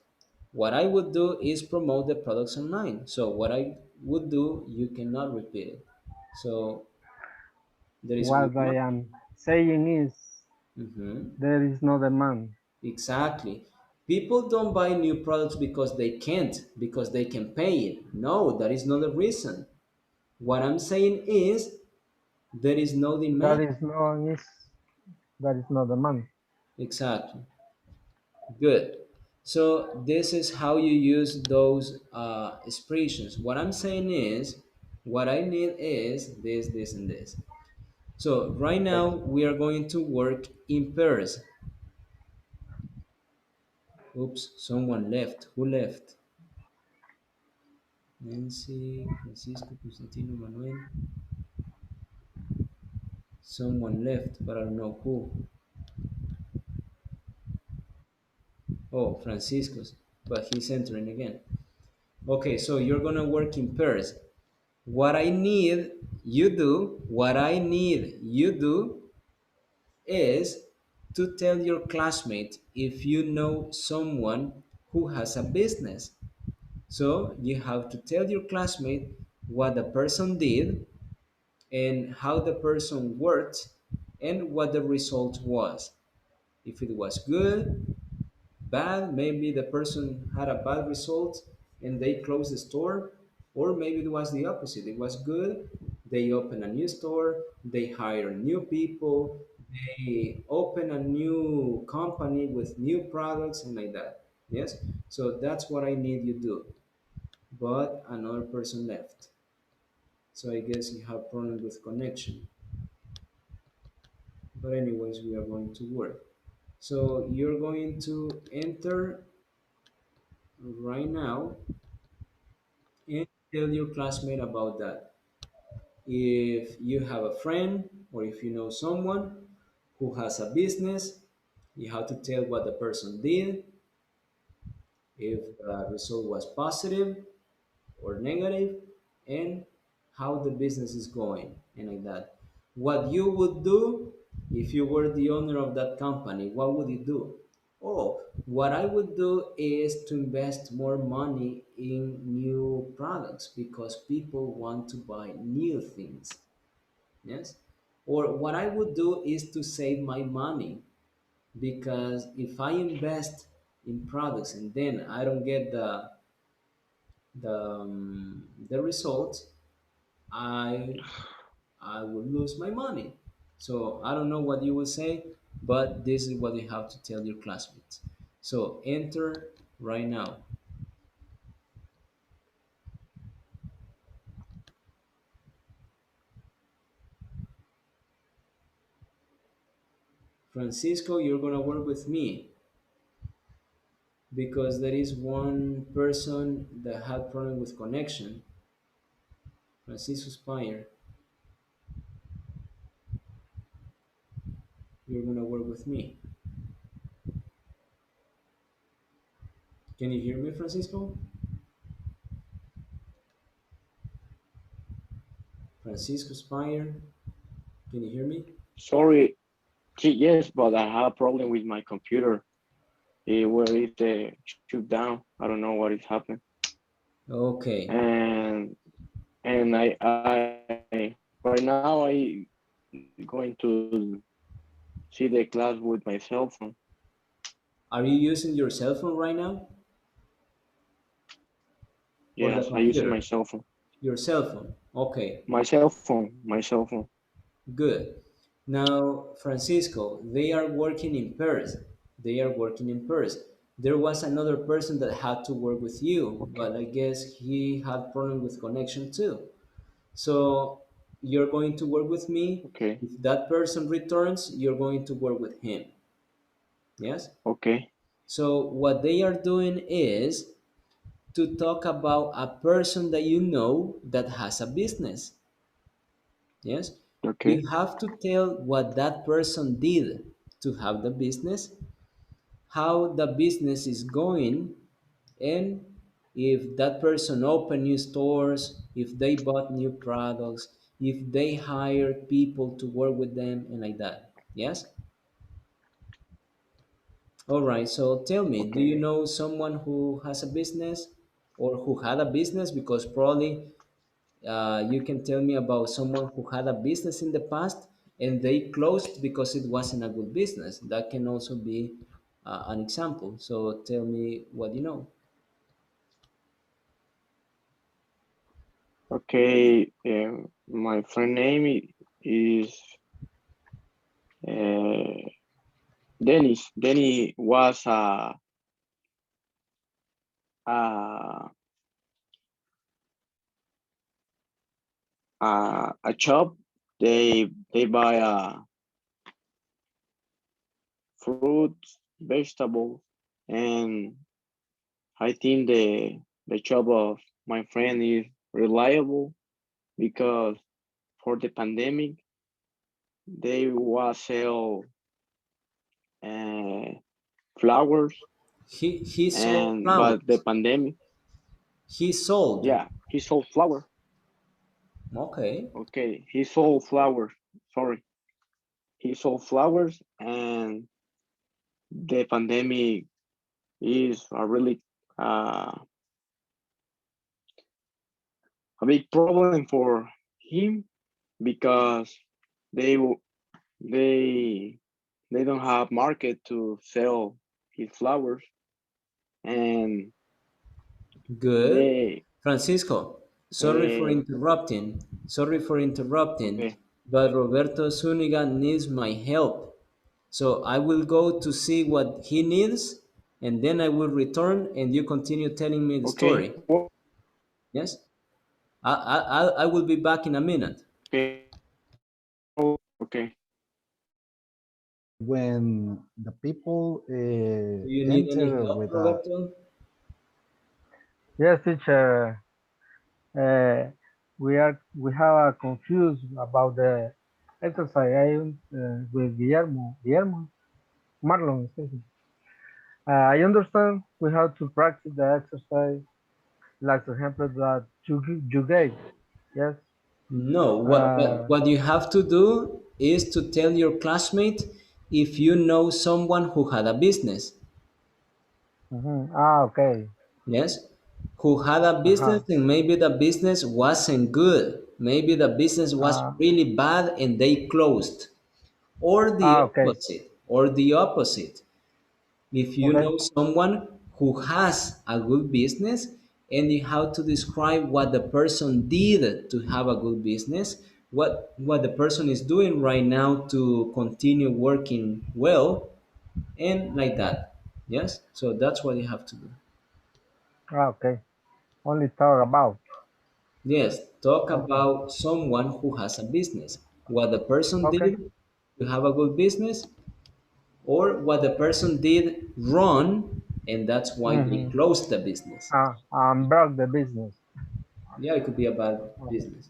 What I would do is promote the products online. So, what I would do, you cannot repeat it. So, there is only What I one. am saying is Mhm. there is no demand. Exactly. People don't buy new products because they can't, because they can pay it. No, that is not the reason. What I'm saying is There is no That demand. is no is that is not the man. Exactly. Good. So this is how you use those expressions. What I'm saying is, what I need is this, this, and this. So right now Okay. we are going to work in pairs. Oops, someone left. Who left? Nancy, Francisco, Constantino, Manuel. Someone left, but I don't know who. Oh, Francisco's, but he's entering again. Okay, so you're gonna work in pairs. What I need what I need you do is to tell your classmate if you know someone who has a business. So you have to tell your classmate what the person did and how the person worked and what the result was. If it was good, bad, maybe the person had a bad result and they closed the store, or maybe it was the opposite. It was good, they open a new store, they hire new people, they open a new company with new products and like that. Yes? So that's what I need you to do. But another person left. So I guess you have problem with connection. But anyways, we are going to work. So you're going to enter right now and tell your classmate about that. If you have a friend or if you know someone who has a business, you have to tell what the person did, if the result was positive or negative, and how the business is going, and like that. What you would do if you were the owner of that company, what would you do? Oh, what I would do is to invest more money in new products because people want to buy new things. Yes? Or what I would do is to save my money because if I invest in products and then I don't get the result, I I would lose my money. So I don't know what you will say, but this is what you have to tell your classmates. So enter right now. Francisco, you're gonna work with me because there is one person that had problem with connection. Francisco Spire, you're gonna work with me. Can you hear me, Francisco? Francisco Spire, can you hear me? Sorry, yes, but I have a problem with my computer. Where is the shut down? I don't know what is happening. Okay. And I right now I going to see the class with my cell phone. Are you using your cell phone right now or the Yes, I use my computer? cell phone. Your cell phone. Okay, My cell phone. good. Now, Francisco, they are working in pairs. They are working in pairs. There was another person that had to work with you, but I guess he had problem with connection too. So you're going to work with me. Okay, If that person returns, you're going to work with him. Yes? okay, So what they are doing is to talk about a person that you know that has a business. Yes? okay, You have to tell what that person did to have the business, how the business is going, and if that person opened new stores, if they bought new products, if they hired people to work with them, and like that. Yes? All right, so tell me, do you okay. know someone who has a business or who had a business? Because probably you can tell me about someone who had a business in the past and they closed because it wasn't a good business. That can also be an example. So tell me what you know. Okay, my friend name is Dennis. Dennis was a a shop. They buy fruits, vegetables, and I think the shop of my friend is reliable because for the pandemic they was sell uh, flowers, He sold and but the flowers. pandemic, He sold. yeah, he sold flowers. Okay. Okay, he sold flowers. Sorry, he sold flowers, and the pandemic is a really uh, a big problem for him because they they they don't have market to sell his flowers, and Good. they Francisco, sorry for uh, interrupting. Sorry for interrupting, okay, but Roberto Zuniga needs my help. So I will go to see what he needs, and then I will return, and you continue telling me the okay, story. Yes? I will be back in a minute. okay, okay. When the people Do you need any enter help, with a Roberto? Yes, teacher. Uh, we have a confused about the exercise with Guillermo, Marlon. Excuse me. I understand we have to practice the exercise, like the example that you gave. Yes. No, Uh, what you have to do is to tell your classmate if you know someone who had a business. mhm. Ah, okay. Yes, who had a business Uh-huh. and maybe the business wasn't good. Maybe the business was Uh, really bad and they closed. Or the okay. opposite, or the opposite. If you Okay. know someone who has a good business and you have to describe what the person did to have a good business, what the person is doing right now to continue working well, and like that. Yes, so that's what you have to do. Ah, okay. Only talk about. Yes, talk Okay. about someone who has a business, what the person Okay. did to have a good business, or what the person did wrong, and that's why they Mm-hmm. closed the business. Broke the business. Yeah, it could be a bad Okay. business.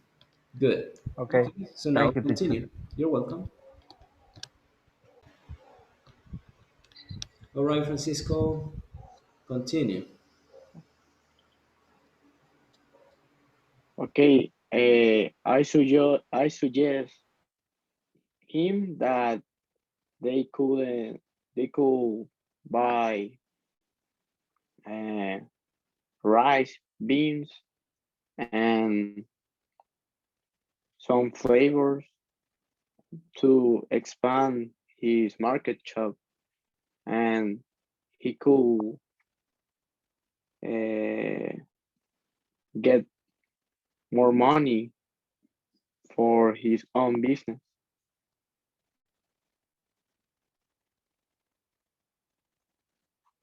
Good. Okay. Okay, so now Thank you, teacher. continue. You're welcome. All right, Francisco, continue. Okay, I suggest him that they could buy uh, rice, beans, and some flavors to expand his market shop, and he could uh, get more money for his own business.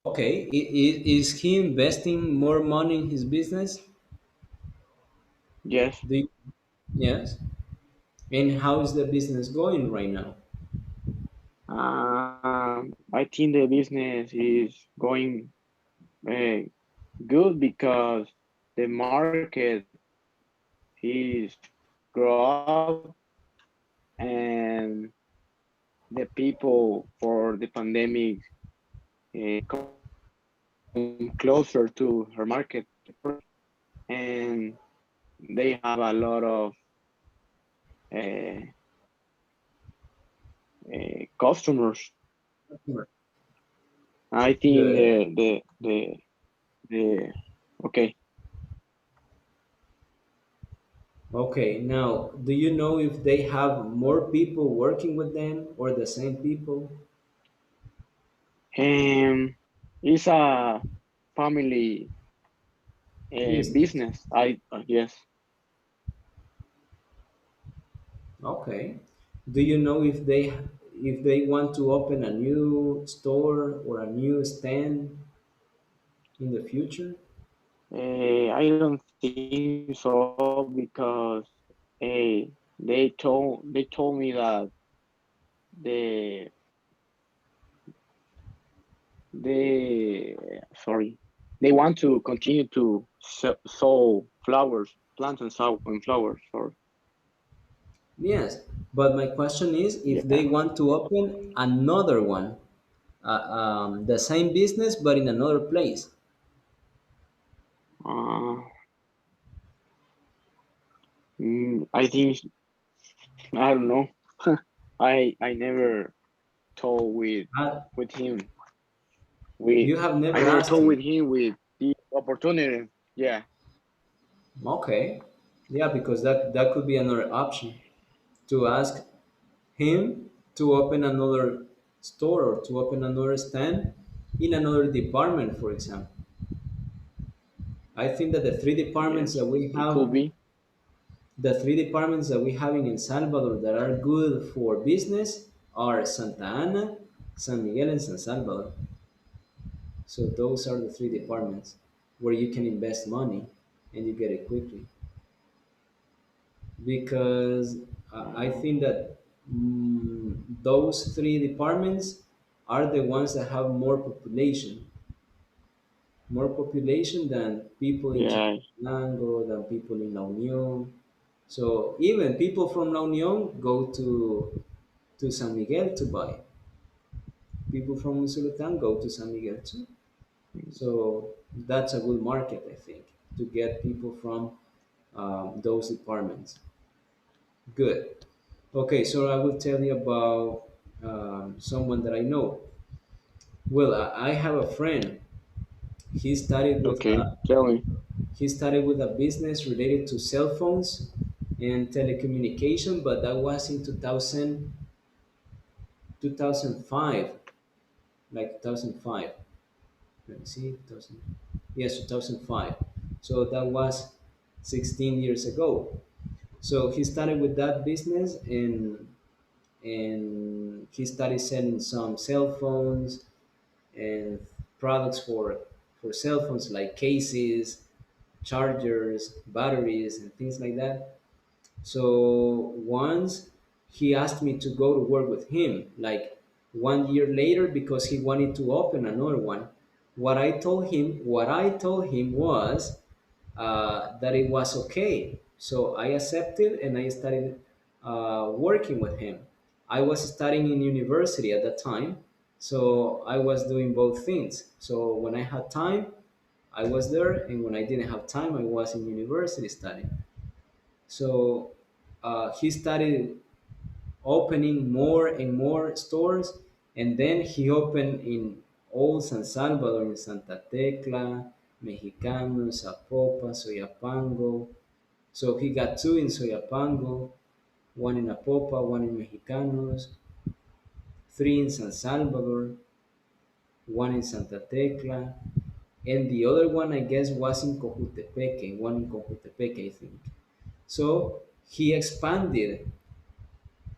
Okay, is he investing more money in his business? Yes, Do you, yes. And how is the business going right now? I think the business is going uh, good because the market is grow up, and the people for the pandemic come closer to her market, and they have a lot of uh, customers. I think Good. the okay. Okay, now, do you know if they have more people working with them or the same people? It's a family Business. business. I yes. Okay. Do you know if they want to open a new store or a new stand in the future? I don't think so because they told me that the they sorry they want to continue to sow flowers, plants and sow and flowers. Sorry. Yes, but my question is if Yeah. they want to open another one, the same business but in another place. Uh, I think I don't know. I never told Uh, with him. We you have I never never asked told him. with him with the opportunity. Yeah. Okay. Yeah, because that could be another option to ask him to open another store or to open another stand in another department, for example. I think that the three departments Yes. that we It could have, be. the three departments that we have in El Salvador that are good for business are Santa Ana, San Miguel, and San Salvador. So those are the three departments where you can invest money and you get it quickly. Because I think that those three departments are the ones that have more population than people in Yeah. Chalatenango, than people in La Union. So even people from La Union go to San Miguel to buy. People from Usulután go to San Miguel too. So that's a good market, I think, to get people from those departments. Good. Okay, so I will tell you about someone that I know. Well, I have a friend. He started with Okay. Tell me. a business related to cell phones and telecommunication, but that was in 2005, like 2005. Let me see, 2000, yes, 2005. So that was 16 years ago. So he started with that business and he started selling some cell phones and products for cell phones like cases, chargers, batteries, and things like that. So once he asked me to go to work with him, like 1 year later, because he wanted to open another one. What I told him was that it was okay. So I accepted and I started working with him. I was studying in university at that time, so I was doing both things. So when I had time, I was there, and when I didn't have time, I was in university studying. So he started opening more and more stores, and then he opened in old San Salvador, in Santa Tecla, Mexicano, Zapopan, Soyapango. So he got two in Soyapango, one in Apopa, one in Mexicanos, three in San Salvador, one in Santa Tecla, and the other one I guess was in Cojutepeque, one in Cojutepeque, I think. So he expanded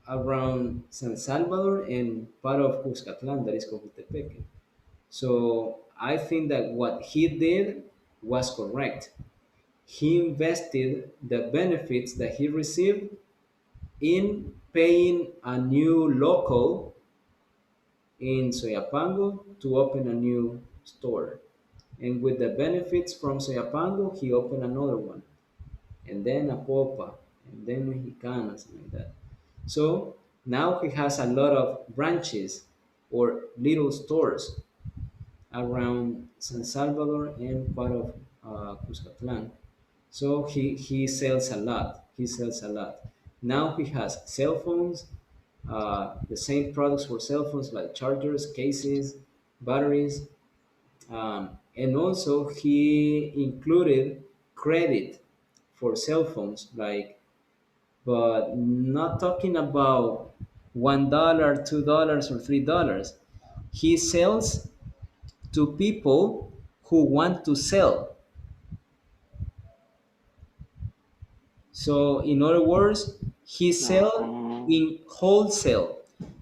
around San Salvador and part of Cuscatlan, that is Cojutepeque. So I think that what he did was correct. He invested the benefits that he received in paying a new local in Soyapango to open a new store. And with the benefits from Soyapango, he opened another one, and then Apopa, and then Mexicana, something like that. So now he has a lot of branches or little stores around San Salvador and part of Cuscatlan. So he sells a lot. He sells a lot. Now he has cell phones, the same products for cell phones like chargers, cases, batteries, and also he included credit for cell phones, like, but not talking about $1, $2, or $3. He sells to people who want to sell. So in other words, he sell No. in wholesale.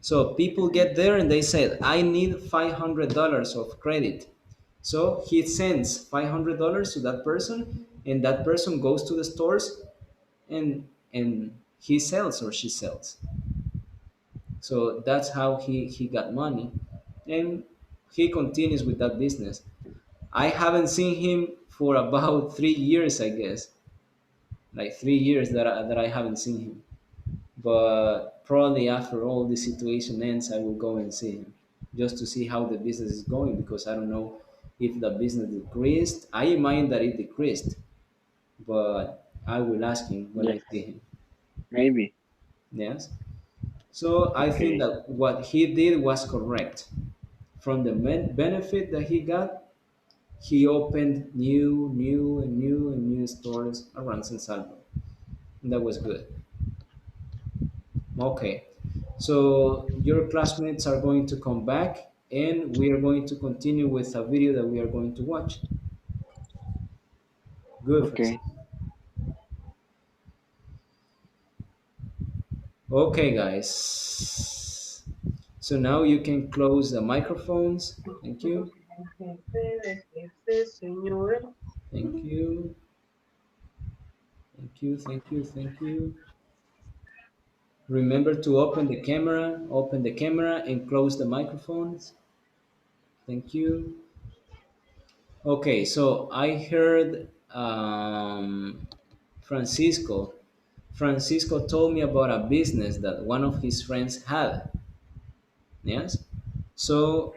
So people get there and they say, I need $500 of credit. So he sends $500 to that person, and that person goes to the stores and he sells or she sells. So that's how he got money, and he continues with that business. I haven't seen him for about 3 years, I guess, like 3 years that I haven't seen him. But probably after all the situation ends, I will go and see him just to see how the business is going, because I don't know if the business decreased. I imagine that it decreased, but I will ask him when I Yes, see him. maybe. Yes. So I think Okay. that what he did was correct. From the benefit that he got, he opened new stores around San Salvador. That was good. Okay. So your classmates are going to come back and we are going to continue with a video that we are going to watch. Good, Okay. Francisco. Okay, guys. So now you can close the microphones. Thank you. Thank you. Thank you. Thank you. Thank you. Remember to open the camera and close the microphones. Thank you. Okay, so I heard Francisco. Francisco told me about a business that one of his friends had. Yes? So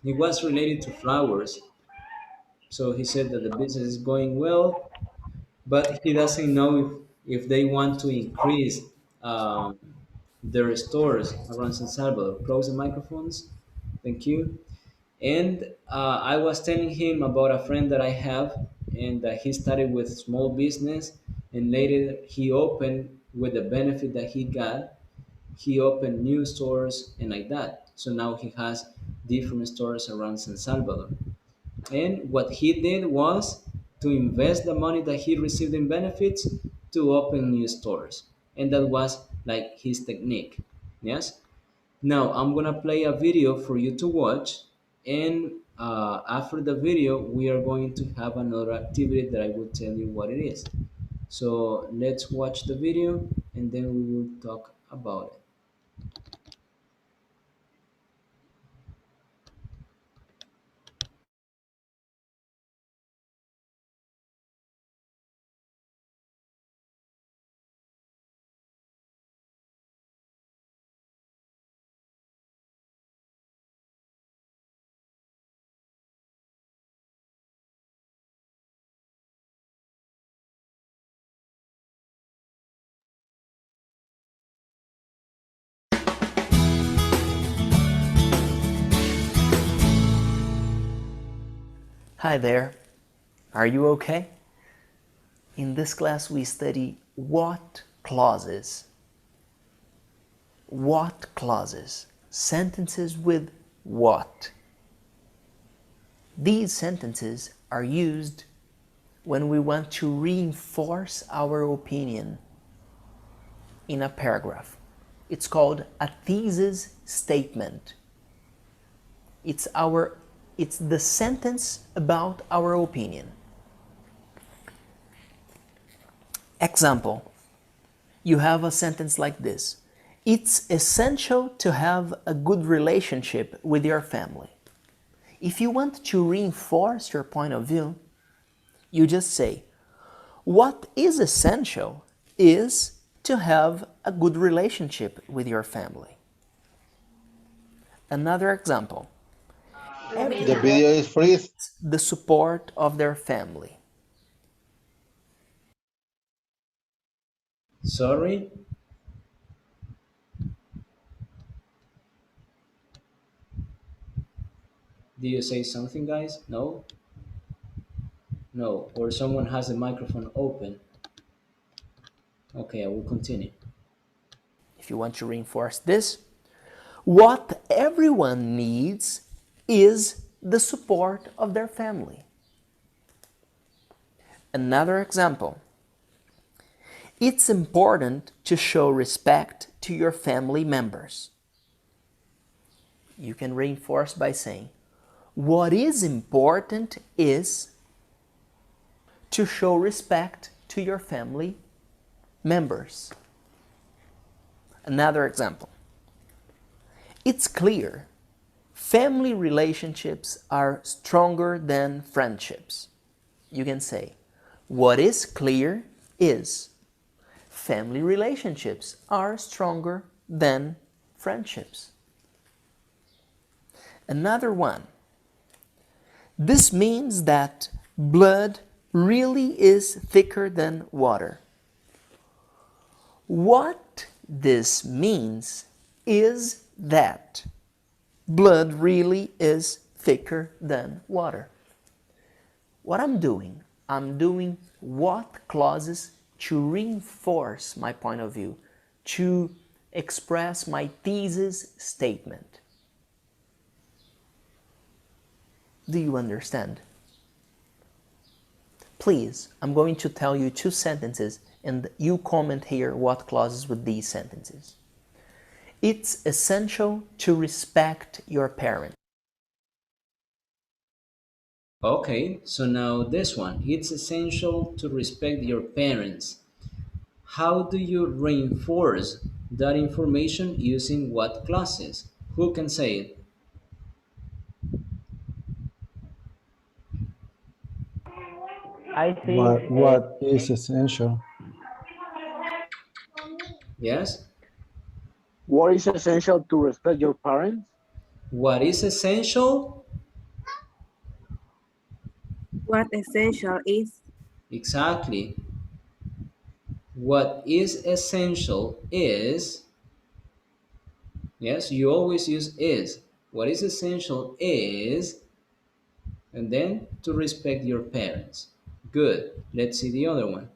it was related to flowers. So he said that the business is going well, but he doesn't know if they want to increase um, their stores around San Salvador. Close the microphones. Thank you. And I was telling him about a friend that I have, and that he started with small business, and later he opened with the benefit that he got. He opened new stores and like that. So now he has different stores around San Salvador. And what he did was to invest the money that he received in benefits to open new stores. And that was like his technique. Yes? Now I'm gonna play a video for you to watch, and after the video, we are going to have another activity that I will tell you what it is. So let's watch the video, and then we will talk about it. Hi there, are you okay? In this class we study what clauses. What clauses? Sentences with what. These sentences are used when we want to reinforce our opinion in a paragraph. It's called a thesis statement. It's the sentence about our opinion. Example, you have a sentence like this. It's essential to have a good relationship with your family. If you want to reinforce your point of view, you just say, what is essential is to have a good relationship with your family. Another example, The video is free. the support of their family. Sorry? Did you say something, guys? No? No. Or someone has the microphone open. Okay, I will continue. If you want to reinforce this, what everyone needs is the support of their family. Another example, It's important to show respect to your family members. You can reinforce by saying, what is important is to show respect to your family members. Another example. It's clear family relationships are stronger than friendships. You can say, what is clear is family relationships are stronger than friendships. Another one. This means that blood really is thicker than water. What this means is that blood really is thicker than water. What I'm doing what clauses to reinforce my point of view, to express my thesis statement. Do you understand? Please, I'm going to tell you 2 sentences and you comment here what clauses with these sentences. It's essential to respect your parents. Okay, so now this one. It's essential to respect your parents. How do you reinforce that information using what clauses? Who can say it? I think What is essential? Yes? What is essential to respect your parents? What is essential? What essential is? Exactly. What is essential is, yes, you always use is. What is essential is, and then to respect your parents. Good. Let's see the other one.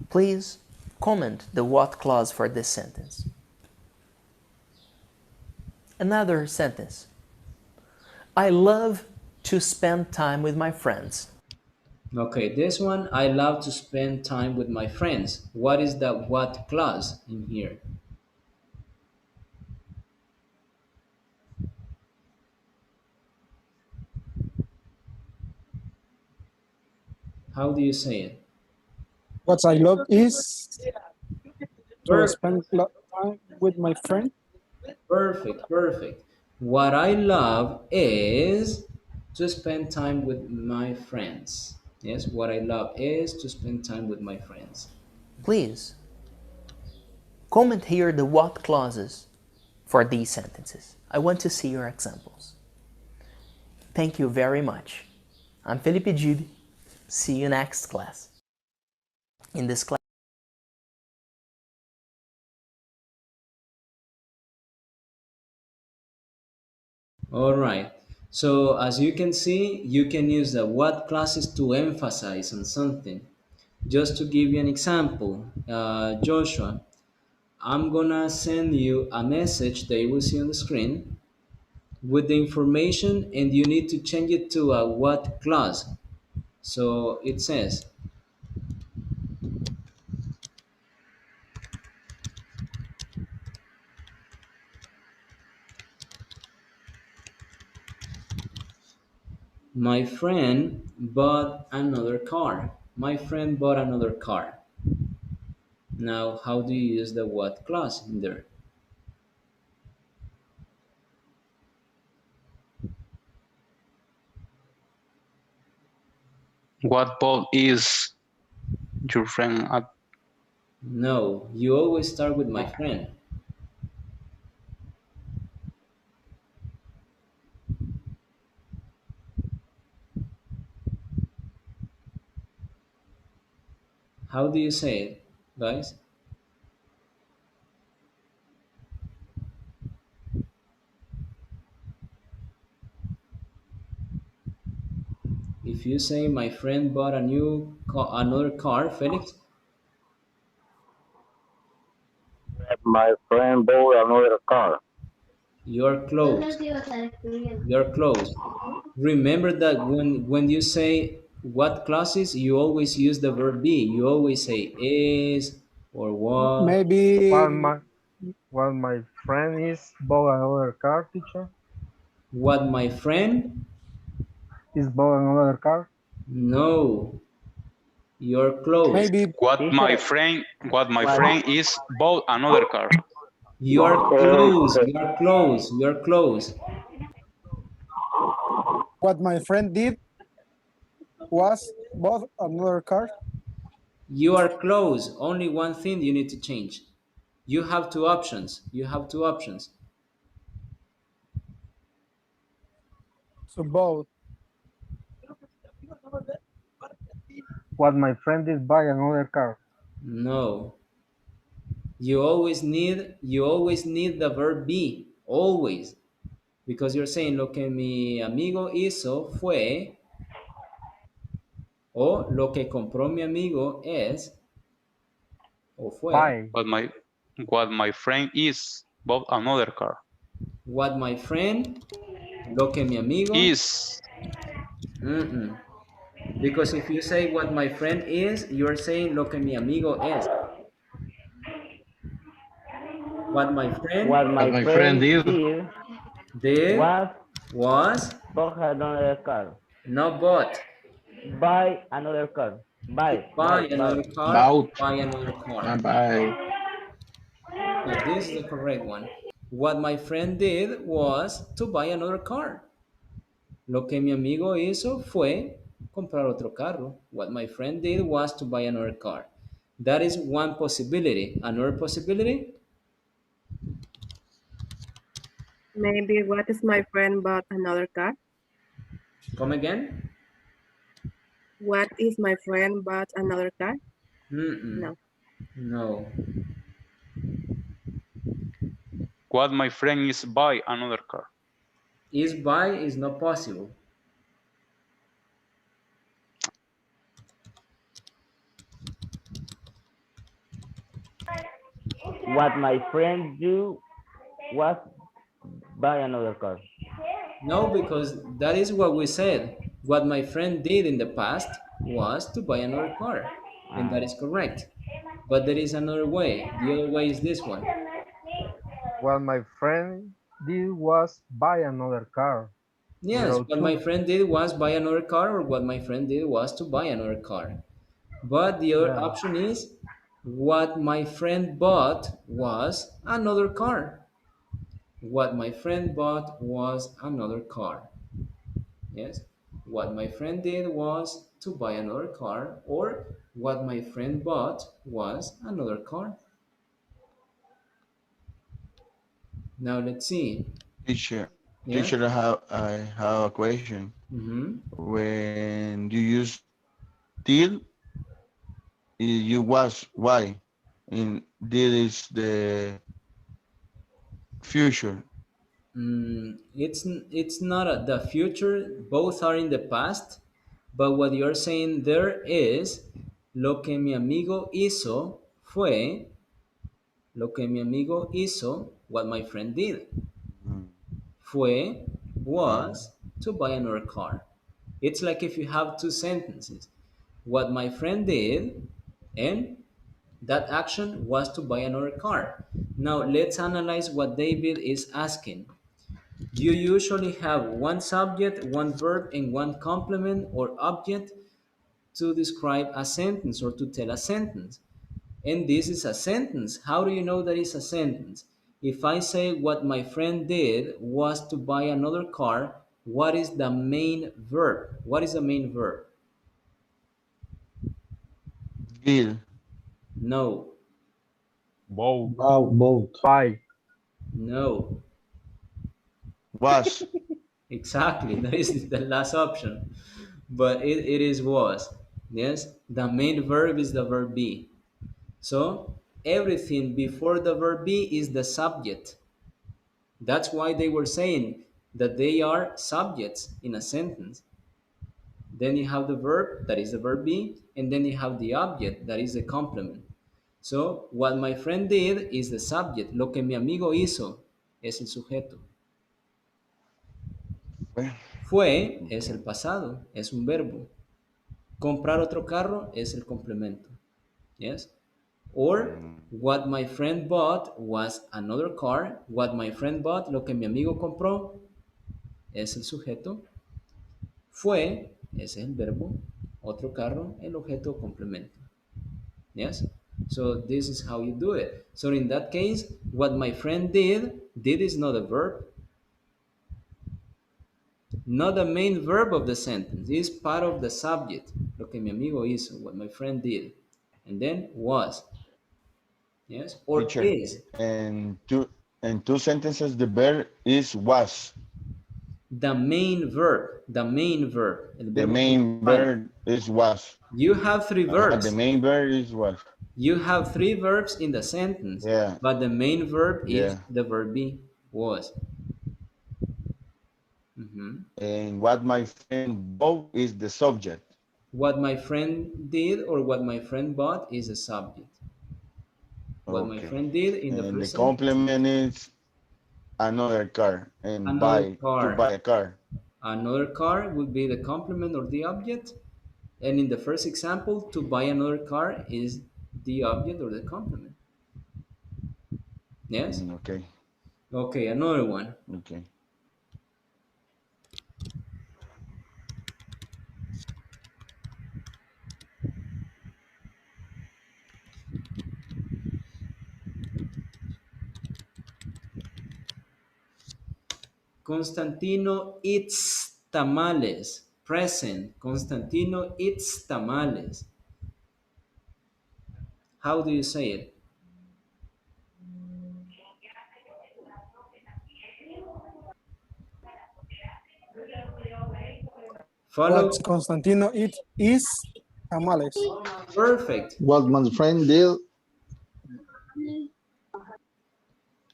Please comment the what clause for this sentence. Another sentence. I love to spend time with my friends. Okay, this one, I love to spend time with my friends. What is that what clause in here? How do you say it? What I love is to Perfect, spend time with my friend. perfect, perfect. What I love is to spend time with my friends. Yes, what I love is to spend time with my friends. Please comment here the what clauses for these sentences. I want to see your examples. Thank you very much. I'm Felipe Gide. See you next class. In this class, All right. So as you can see, you can use the what clauses to emphasize on something. Just to give you an example, Joshua, I'm gonna send you a message that you will see on the screen with the information, and you need to change it to a what clause. So it says, my friend bought another car. My friend bought another car. Now, how do you use the what clause in there? What boat is your friend at? No, you always start with my friend. How do you say it, guys? If you say my friend bought another car, Felix, My friend bought another car. you're close. You're close. Remember that when you say what clauses you always use the verb be? You always say is or was. While Maybe my friend is bought another car, teacher. What my friend? Is bought another car. No, you're close. maybe Teacher, What my what friend is bought another car. You're close. You're close. You're close. what my friend did was bought another car. You are close. Only one thing you need to change. You have two options. You have two options. So both. What my friend did buy another car. No. You always need the verb be. Always. Because you're saying lo que mi amigo hizo fue o lo que compró mi amigo es o fue. Buy. What my friend is bought another car. What my friend, lo que mi amigo. Is Mm-mm. Because if you say what my friend is, you're saying lo que mi amigo es. What my friend what What my my friend friend did. did was was bought another car. not bought. Buy another car. To Buy, buy buy, buy. another car, Bought. buy another car. Bye. So this is the correct one. What my friend did was to buy another car. Lo que mi amigo hizo fue comprar otro carro. What my friend did was to buy another car. That is one possibility. Another possibility? Maybe what is my friend bought another car? Come again? What is my friend bought another car? Mm-mm. No. No. what my friend is buy another car. Is buy is not possible. What my friend do was buy another car. No, because that is what we said. What my friend did in the past was to buy another car. And that is correct. But there is another way. The other way is this one. What my friend did was buy another car. Yes, Without what my two. friend did was buy another car, or what my friend did was to buy another car. But the other Yeah. option is what my friend bought was another car. What my friend bought was another car. Yes. What my friend did was to buy another car, or what my friend bought was another car. Now let's see. Teacher, Yeah. teacher, I have a question. Mm-hmm. When you use did, you was why? And did is the future. It's not the future. Both are in the past. But what you're saying there is lo que mi amigo hizo fue lo que mi amigo hizo. What my friend did Mm, fue okay. was to buy another car. It's like if you have two sentences. What my friend did and that action was to buy another car. Now let's analyze what David is asking. You usually have one subject, one verb, and one complement or object to describe a sentence or to tell a sentence. And this is a sentence. How do you know that it's a sentence? If I say what my friend did was to buy another car, what is the main verb? What is the main verb? Did No, Both. Both. Buy. no. was Exactly. That is the last option. But it is was. Yes. The main verb is the verb be. So everything before the verb be is the subject. That's why they were saying that they are subjects in a sentence. Then you have the verb, that is the verb be, and then you have the object, that is the complement. So, what my friend did is the subject. Lo que mi amigo hizo es el sujeto. fue. Fue es Okay. el pasado, es un verbo. Comprar otro carro es el complemento. Yes? Or what my friend bought was another car. What my friend bought, lo que mi amigo compró, es el sujeto. Fue, ese es el verbo. Otro carro, el objeto complemento. Yes? So this is how you do it. So in that case, what my friend did is not a verb, not the main verb of the sentence. It's part of the subject. Lo que mi amigo hizo, what my friend did. And then was. Yes? Or Teacher, is. in two sentences, the verb is was. The main verb. The main verb. El The verbo main principal. verb is was. You have three The verbs. main verb is was. You have three verbs in the sentence, Yeah. but the main verb is Yeah. the verb be, was. Mhm. And what my friend bought is the subject. What my friend did or what my friend bought is the subject. What my Okay. friend did in the And the first sentence. complement is another car and Another to car. buy a car. Another car would be the complement or the object. And in the first example, to buy another car is the object or the complement. Yes? Okay. Okay, another one. Okay. Constantino eats tamales. Present. Constantino eats tamales. How do you say it? What Follow. Constantino eat is tamales. Perfect. What my friend did.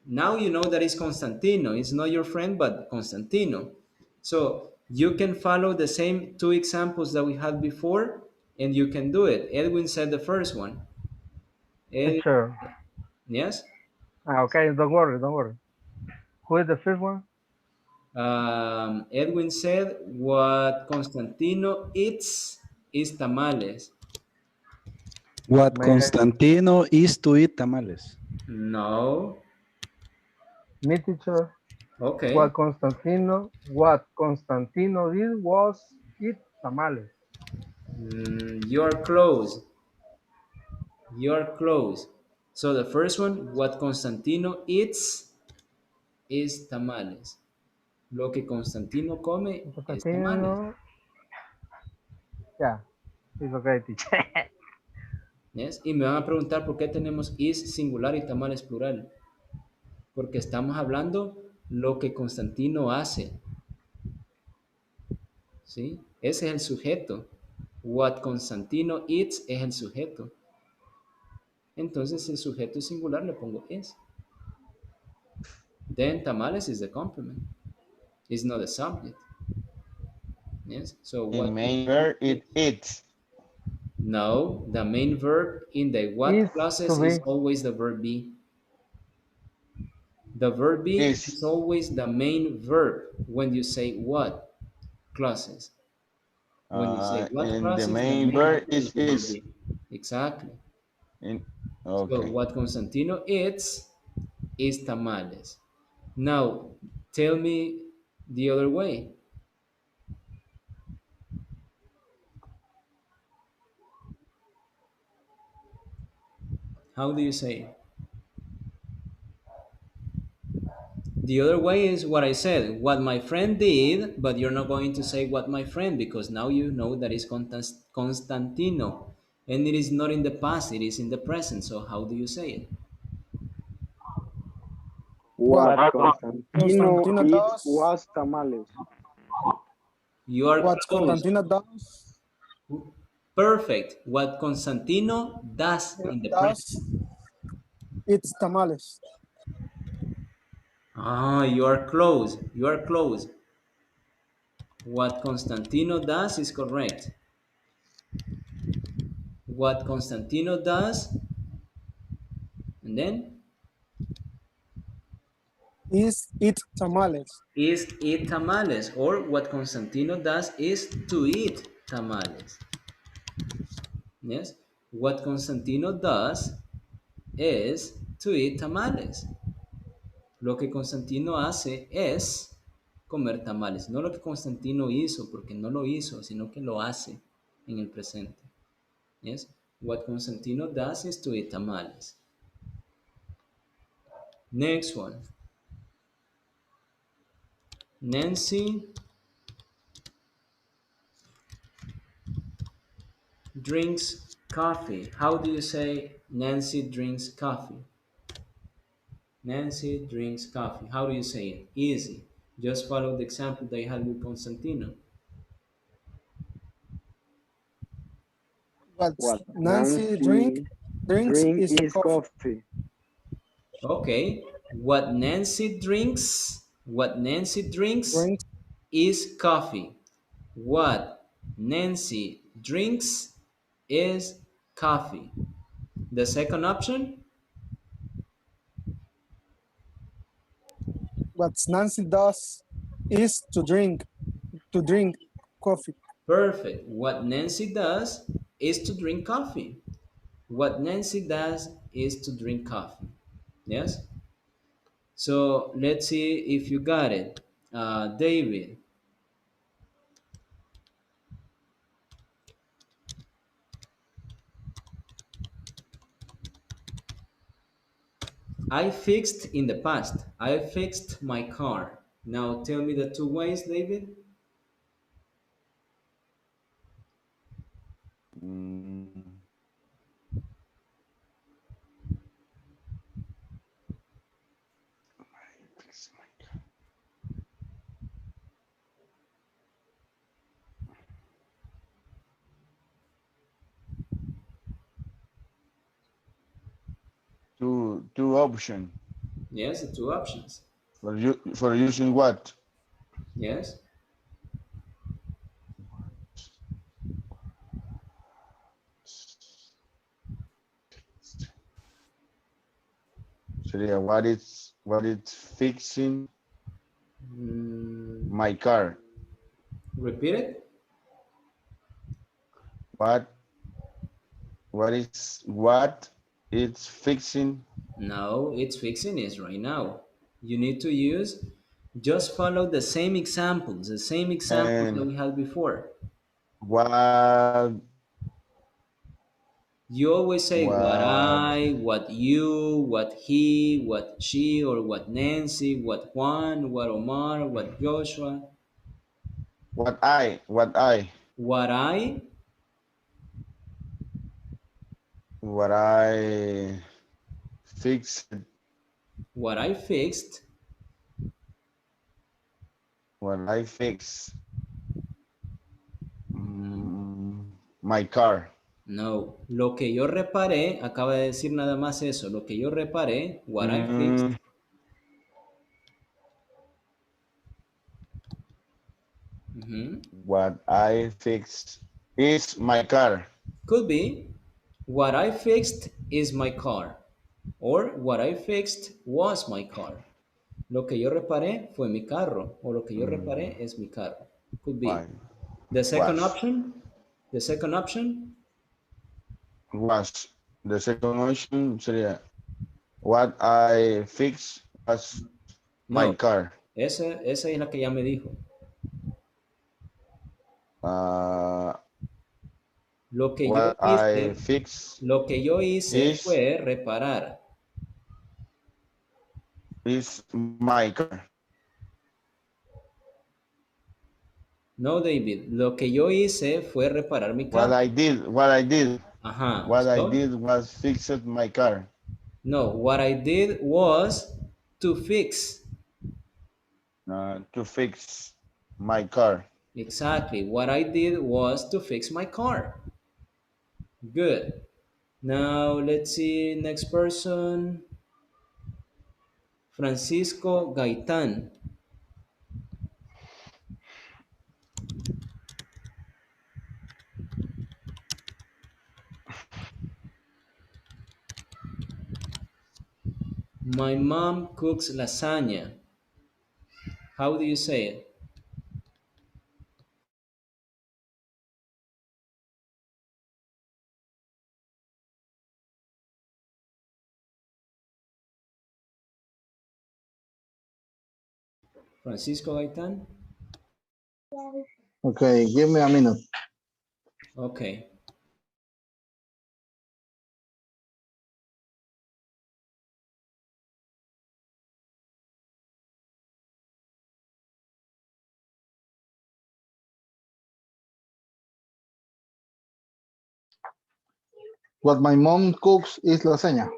Now you know that it's Constantino. It's not your friend, but Constantino. So you can follow the same two examples that we had before, and you can do it. Edwin said the first one. Teacher. Yes? Okay, don't worry, don't worry. Who is the first one? Edwin said, what Constantino eats is tamales. What May I? Constantino is to eat tamales. No. Me, teacher. Okay. What Constantino did was eat tamales. You're close. You're close. So the first one, what Constantino eats is tamales. Lo que Constantino come es tamales. Constantino, yeah, it's okay, teacher. Yes. Y me van a preguntar por qué tenemos is singular y tamales plural. Porque estamos hablando lo que Constantino hace. ¿Sí? Ese es el sujeto. What Constantino eats es el sujeto. Entonces, si el sujeto es singular, le pongo is. Then tamales is the complement. It's not the subject. Yes. So what? In main verb it eats. No, the main verb in the Is what clauses to is be. always the verb be. The verb be Is. is always the main verb when you say what clauses. When you say what And the clauses, the main main verb verb is the verb is. be. Exactly. So Okay. what Constantino eats is tamales. Now, tell me the other way. How do you say it? The other way is what I said, what my friend did, but you're not going to say what my friend because now you know that it's Constantino. And it is not in the past, it is in the present. So how do you say it? What What What Constantino Constantino eat does. was tamales. You are What close. Constantino does. Perfect. What Constantino does in the present. Does it's tamales. Ah, you are close. You are close. What Constantino does is correct. What Constantino does, and then Is it tamales. is eat tamales, or what Constantino does is to eat tamales. Yes. What Constantino does is to eat tamales. Lo que Constantino hace es comer tamales. No lo que Constantino hizo, porque no lo hizo, sino que lo hace en el presente. Yes. What Constantino does is to eat tamales. Next one. Nancy drinks coffee. How do you say Nancy drinks coffee? Nancy drinks coffee. How do you say it? Easy. Just follow the example they had with Constantino. What What Nancy Nancy drinks drink is is coffee. coffee. Okay. What Nancy drinks Drinks is coffee. What Nancy drinks is coffee. The second option? what Nancy does is to drink coffee. Perfect. What Nancy does is to drink coffee. What Nancy does is to drink coffee. Yes? So let's see if you got it. David, I fixed in the past. I fixed my car. Now tell me the two ways, David. Mm, two option Yes, the two options. for using what? Yes. Sería what it's fixing Mm, my car. repeat it. What what it's fixing No, it's fixing is right now. You need to use, just follow the same examples that and we had before. what You always say what what I, what you, what he, what she, or what Nancy, what Juan, what Omar, what Joshua. what I What I, what I fixed what I fixed. what I fix my car. No, lo que yo reparé, acaba de decir nada más eso. Lo que yo reparé, what I Mm, fixed. Mhm. what I fix is my car. Could be, what I fixed is my car. Or what I fixed was my car. Lo que yo reparé fue mi carro. O lo que yo Mm, reparé es mi carro. Could be. why The second was option, the second option, was the second option sería what I fix was my no. car. Esa es la que ya me dijo. Uh, Lo que yo what I hice, fix lo que yo hice is fue reparar. is my car. No, David, lo que yo hice fue reparar mi What carro. I did, what I did, Ajá. what I So, did was fixed my car. no, what I did was to fix. To fix my car. Exactly. What I did was to fix my car. Good. Now let's see next person. Francisco Gaitán. My mom cooks lasagna. How do you say it? Francisco Gaitán? Okay, give me a minute. Okay. What my mom cooks is lasagna.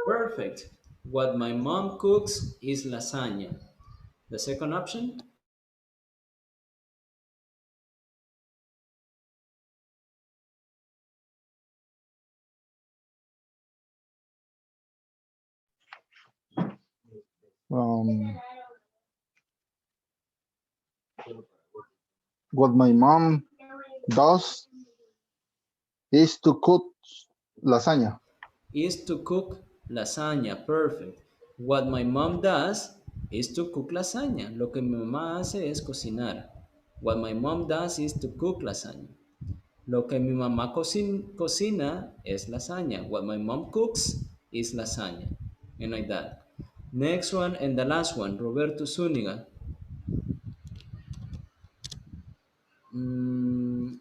Perfect. What my mom cooks is lasagna. The second option? Um, what my mom does is to cook lasagna. Is to cook lasagna. Perfect. What my mom does is to cook lasagna. Lo que mi mamá hace es cocinar. What my mom does is to cook lasagna. Lo que mi mamá cocina es lasaña. What my mom cooks is lasagna. And like that. Next one and the last one, Roberto Zúñiga. Mm,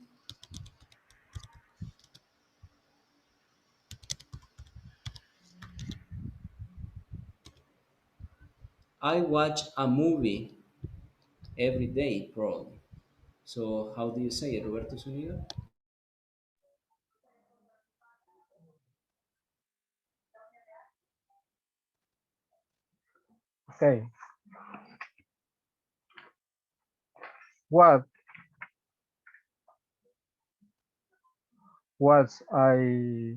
I watch a movie every day, probably. So how do you say it, Roberto Zúñiga? Okay. What what I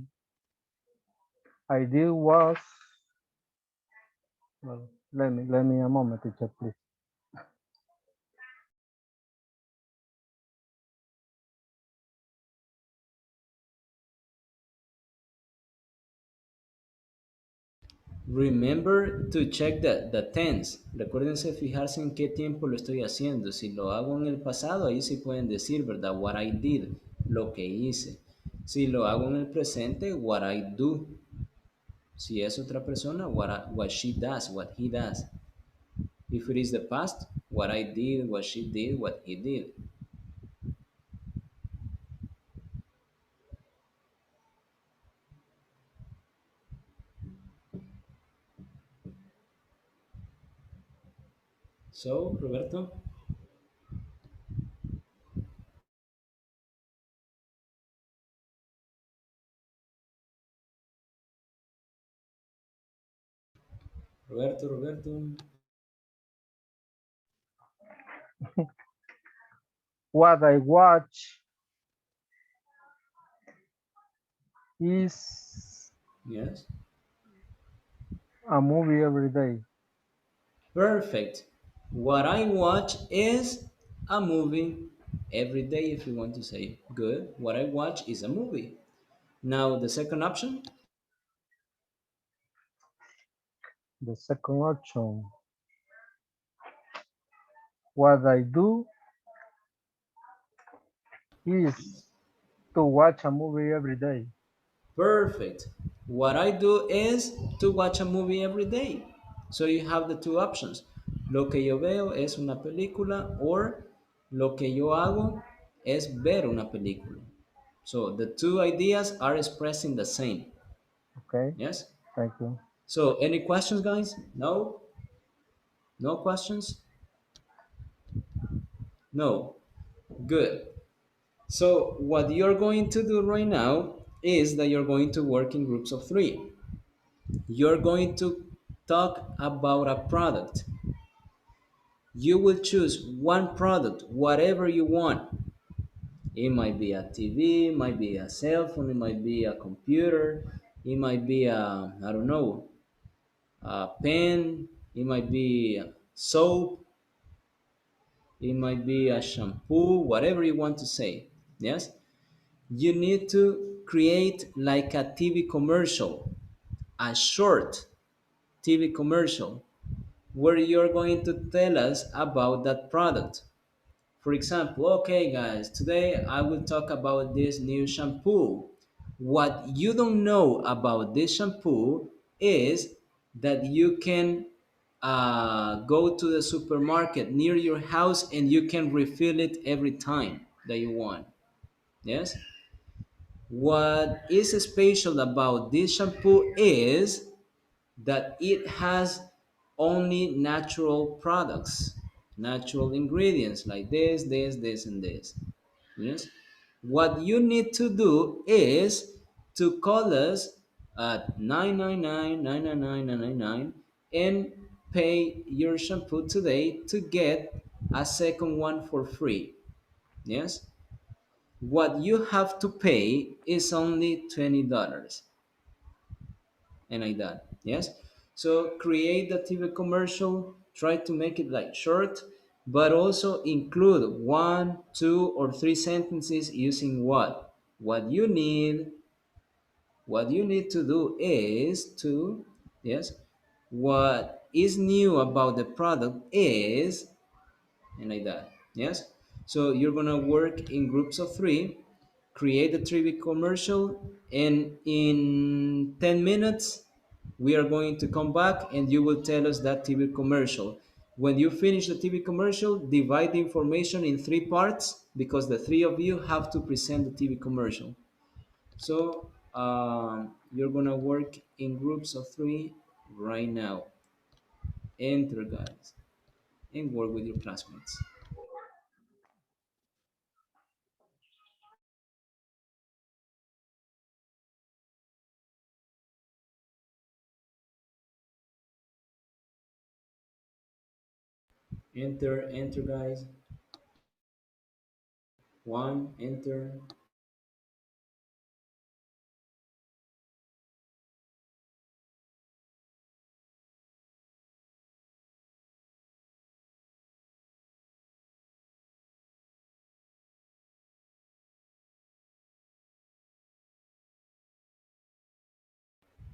did was, well, let me a moment, teacher, please. Remember to check the tense. Recuérdense fijarse en qué tiempo lo estoy haciendo. Si lo hago en el pasado, ahí sí pueden decir, ¿verdad? What I did, lo que hice. Si lo hago en el presente, what I do. Si es otra persona, what she does, what he does. If it is the past, what I did, what she did, what he did. So, Roberto? Roberto. What I watch is Yes. a movie every day. Perfect. What I watch is a movie every day, if you want to say. Good. What I watch is a movie. Now, the second option? The second option. What I do is to watch a movie every day. Perfect. What I do is to watch a movie every day. So you have the two options. Lo que yo veo es una película or lo que yo hago es ver una película. So the two ideas are expressing the same. Okay, Yes? thank you. So any questions, guys? No? No questions? No. Good. So what you're going to do right now is that you're going to work in groups of three. You're going to talk about a product. You will choose one product, whatever you want. It might be a TV, it might be a cell phone, it might be a computer, it might be a, I don't know, a pen, it might be soap, it might be a shampoo, whatever you want to say. Yes? You need to create like a TV commercial, a short TV commercial where you're going to tell us about that product. For example, okay, guys, today I will talk about this new shampoo. What you don't know about this shampoo is that you can go to the supermarket near your house and you can refill it every time that you want. Yes. What is special about this shampoo is that it has only natural products, natural ingredients like this, and this. Yes. What you need to do is to call us at 999 and pay your shampoo today to get a second one for free. Yes. What you have to pay is only $20 and like that. Yes. So create the TV commercial, try to make it like short, but also include one, two, or three sentences using what you need. What you need to do is to, yes, what is new about the product is, and like that. Yes. So you're gonna work in groups of three, create a TV commercial, and in 10 minutes we are going to come back and you will tell us that TV commercial. When you finish the TV commercial, divide the information in three parts because the three of you have to present the TV commercial. So you're gonna work in groups of three right now. Enter, guys, and work with your classmates. Enter, guys. One, enter.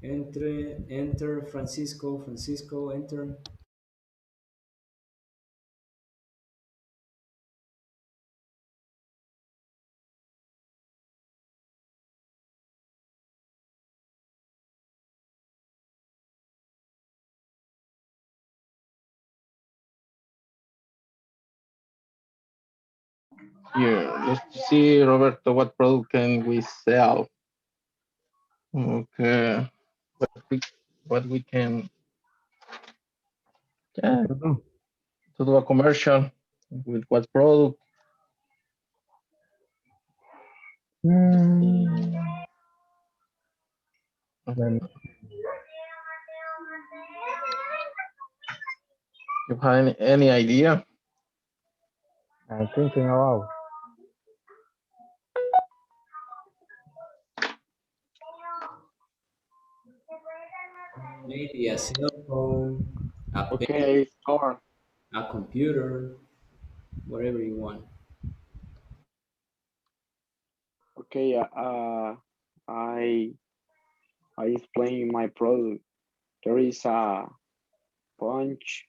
Enter, Francisco, enter. Yeah, let's see, Roberto, what product can we sell? Okay, we, what we can, yeah, to do a commercial with what product? You have any idea? I'm thinking about. Maybe a cell phone, a pen, Okay, start. a computer, whatever you want. Okay, I I explain my product. There is a punch,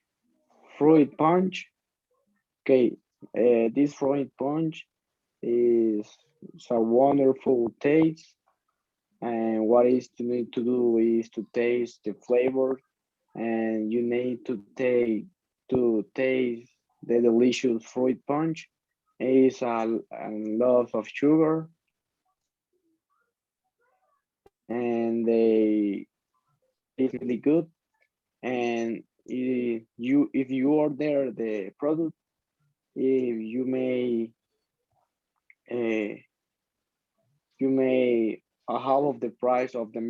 fruit punch. Okay, this fruit punch is it's a wonderful taste. And what is to need to do is to taste the flavor, and you need to taste the delicious fruit punch. It's a lot of sugar, and they it's really good. And if you order the product, you may uh, you may half of the price of the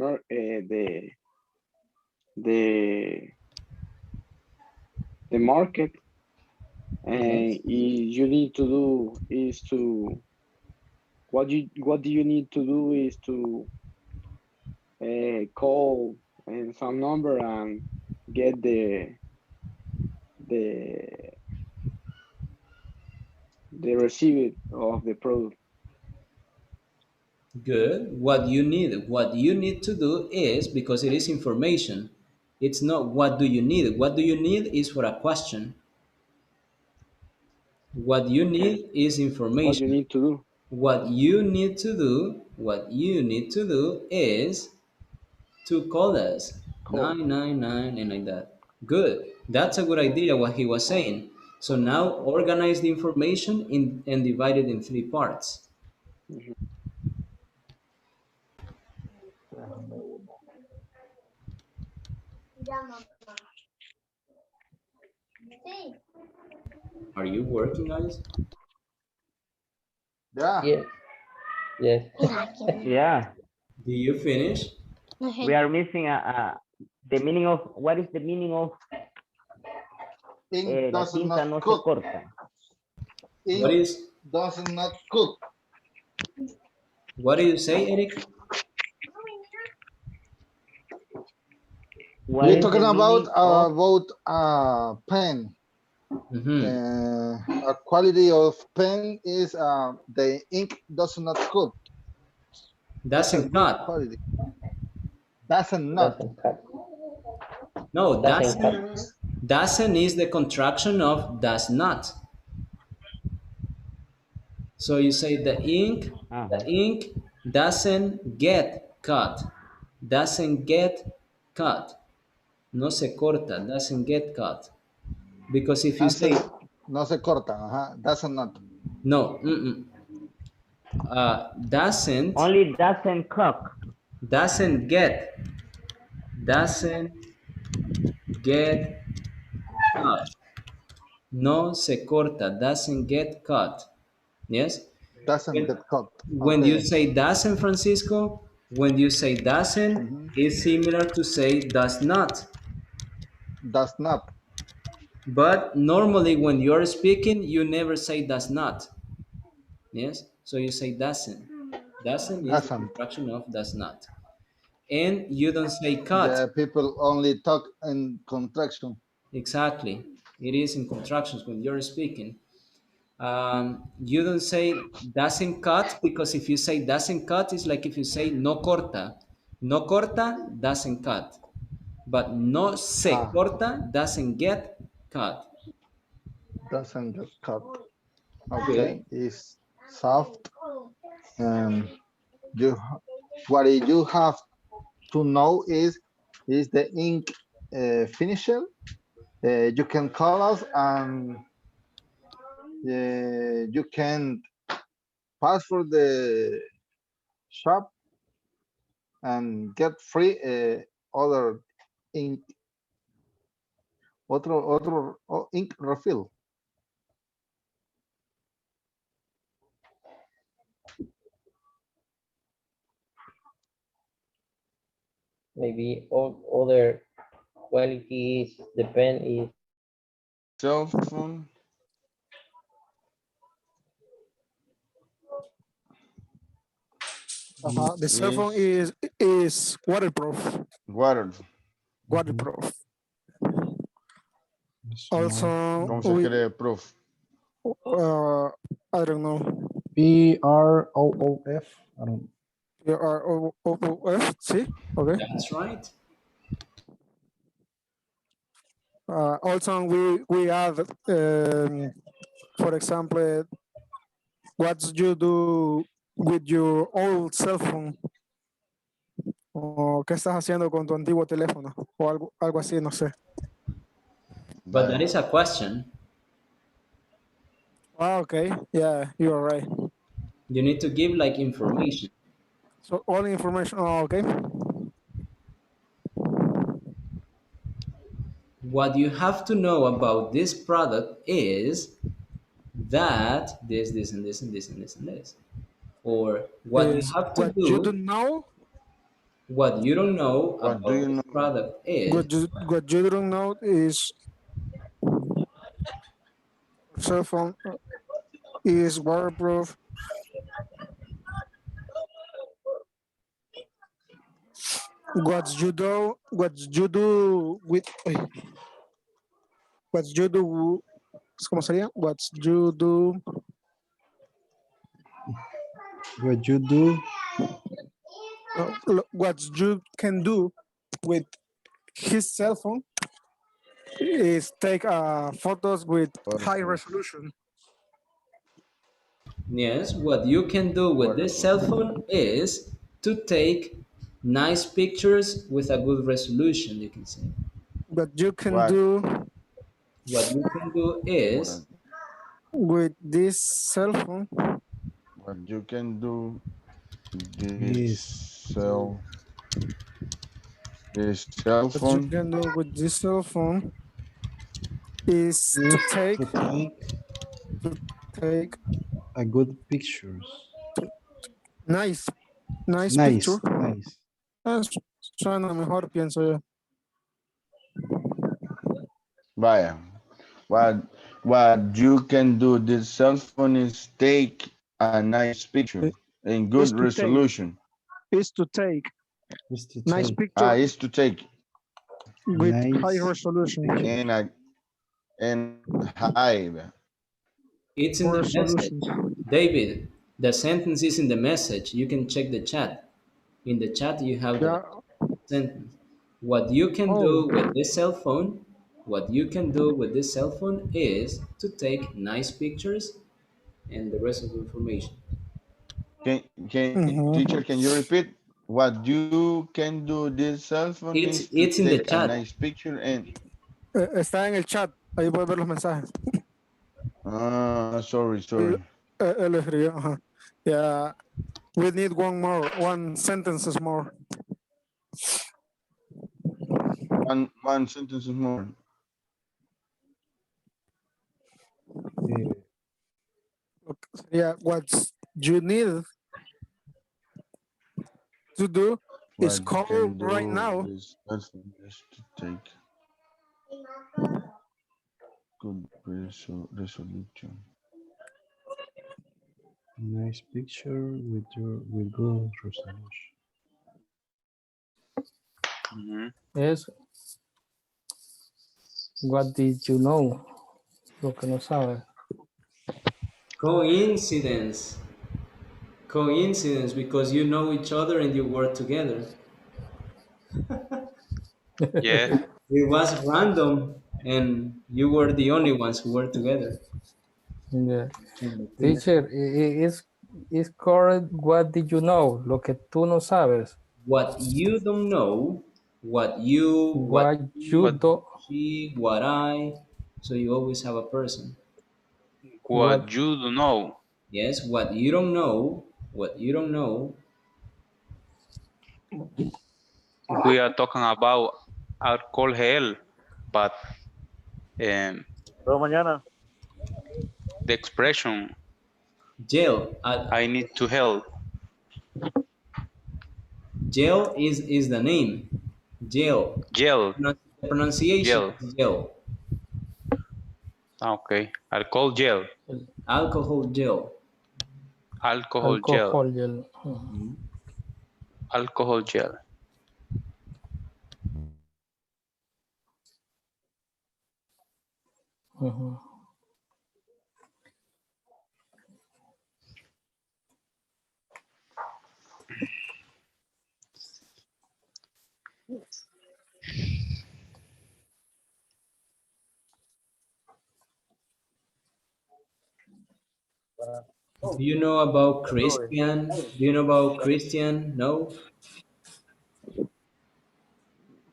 the market. And Yes. you need to do is to what do you need to do is to call some number and get the the receipt of the product. Good. What you need to do is, because it is information, it's not what do you need. What do you need is for a question. What you Okay, need is what you information. need to do? What you need to do is to call us Call. 999 and like that. Good. That's a good idea what he was saying. So now organize the information and divide it in three parts. Are you working, guys? Yeah. Yes. Yes. Yeah, Do you finish? we are missing the meaning of, what is the meaning of Ink la does tinta not no se cook. corta? What Ink is does not cook. what do you say, Eric? What We're is the talking about meaning of, pen. Mm-hmm. A quality of pen is the ink does not cook. It's a Doesn't good cut. quality. Doesn't not. Doesn't cut. No, Doesn't cut. doesn't is the contraction of does not. So you say the ink doesn't get cut. Doesn't get cut. No se corta, doesn't get cut. Because if you say Doesn't, no se corta. Doesn't not. no, doesn't only doesn't cook? doesn't doesn't get cut. No se corta, doesn't get cut. Yes? Doesn't When, get cut. when you Okay. say doesn't, Francisco, when you say doesn't, it's similar to say does not. Does not. But normally when you're speaking, you never say does not. Yes? So you say doesn't. Doesn't is the Doesn't. contraction of does not. And you don't say cut. Yeah, people only talk in contraction. Exactly. It is in contractions when you're speaking. You don't say doesn't cut because if you say doesn't cut, it's like if you say no corta. No corta doesn't cut. But no se Ah, corta doesn't get cut. doesn't get cut. Good. Okay, is soft. Um, you what you have to know is the ink finisher. You can call us and you can pass for the shop and get free other ink, otro ink refill. Maybe all other qualities depend is Cell phone. The cell phone Is is waterproof. water. Waterproof. Also, ¿Cómo se quiere proof? I don't know. PROOF. I don't. PROOF. See, okay. That's right. Also, we add, for example, what you do with your old cell phone, o qué estás haciendo con tu antiguo teléfono, o algo así, no sé. But that is a question. Okay, yeah, you're right. You need to give like information. So all information. Okay. What you have to know about this product is that this, and this, and this, and this, and this. Or what you Is have to what you do, don't know. what you don't know What do about you this know? product is What you don't know is cell phone is waterproof. What you do, ¿cómo sería? What you do, What you do, what you can do with his cell phone is take photos with high resolution. yes, what you can do with this cell phone is to take nice pictures with a good resolution, you can say. What you can What do What you can do is With this cell phone what you can do Is this cell what you phone can do with this cell phone is to take to take take a good pictures. nice nice picture. Nice, nice. Suena mejor, pienso yo. vaya. What you can do this cell phone is take a nice picture in Is good to take. resolution. Is to take Is to nice take picture Is to take with high nice resolution. and high. it's in the message. Resolution. David, the sentence is in the message. You can check the chat. In the chat, you have the Yeah. sentence. What you can Oh. do with this cell phone, what you can do with this cell phone is to take nice pictures and the rest of the information. Teacher, Mhm. can you repeat? What you can do this cell phone is to It's in the take a chat. nice picture and Está en el chat. Ahí puedes ver los mensajes. sorry. Él escribió. Ajá. Yeah. We need one sentences more. One sentence more. Yeah. What you need to do is What you call can right do now. this cell phone is to take good resolution. nice picture with good resolution. Es what did you know? Lo que no sabes. Coincidence. Coincidence because you know each other and you work together. Yeah. It was random and you were the only ones who were together. Yeah. Teacher, is correct. What did you know? Lo que tú no sabes. What you don't know, what What he, you What do. she, what I. So you always have a person. What what you don't know? Yes, what you don't know, what you don't know. We are talking about alcohol gel, but um, Pero mañana. the expression Gel. I need to help. Gel is the name. Gel. Gel, The pronunciation gel. is gel. Okay. Alcohol gel. Alcohol gel. Alcohol gel. alcohol gel. Alcohol gel. Mhm. Do you know about Christian? Do you know about Christian? No?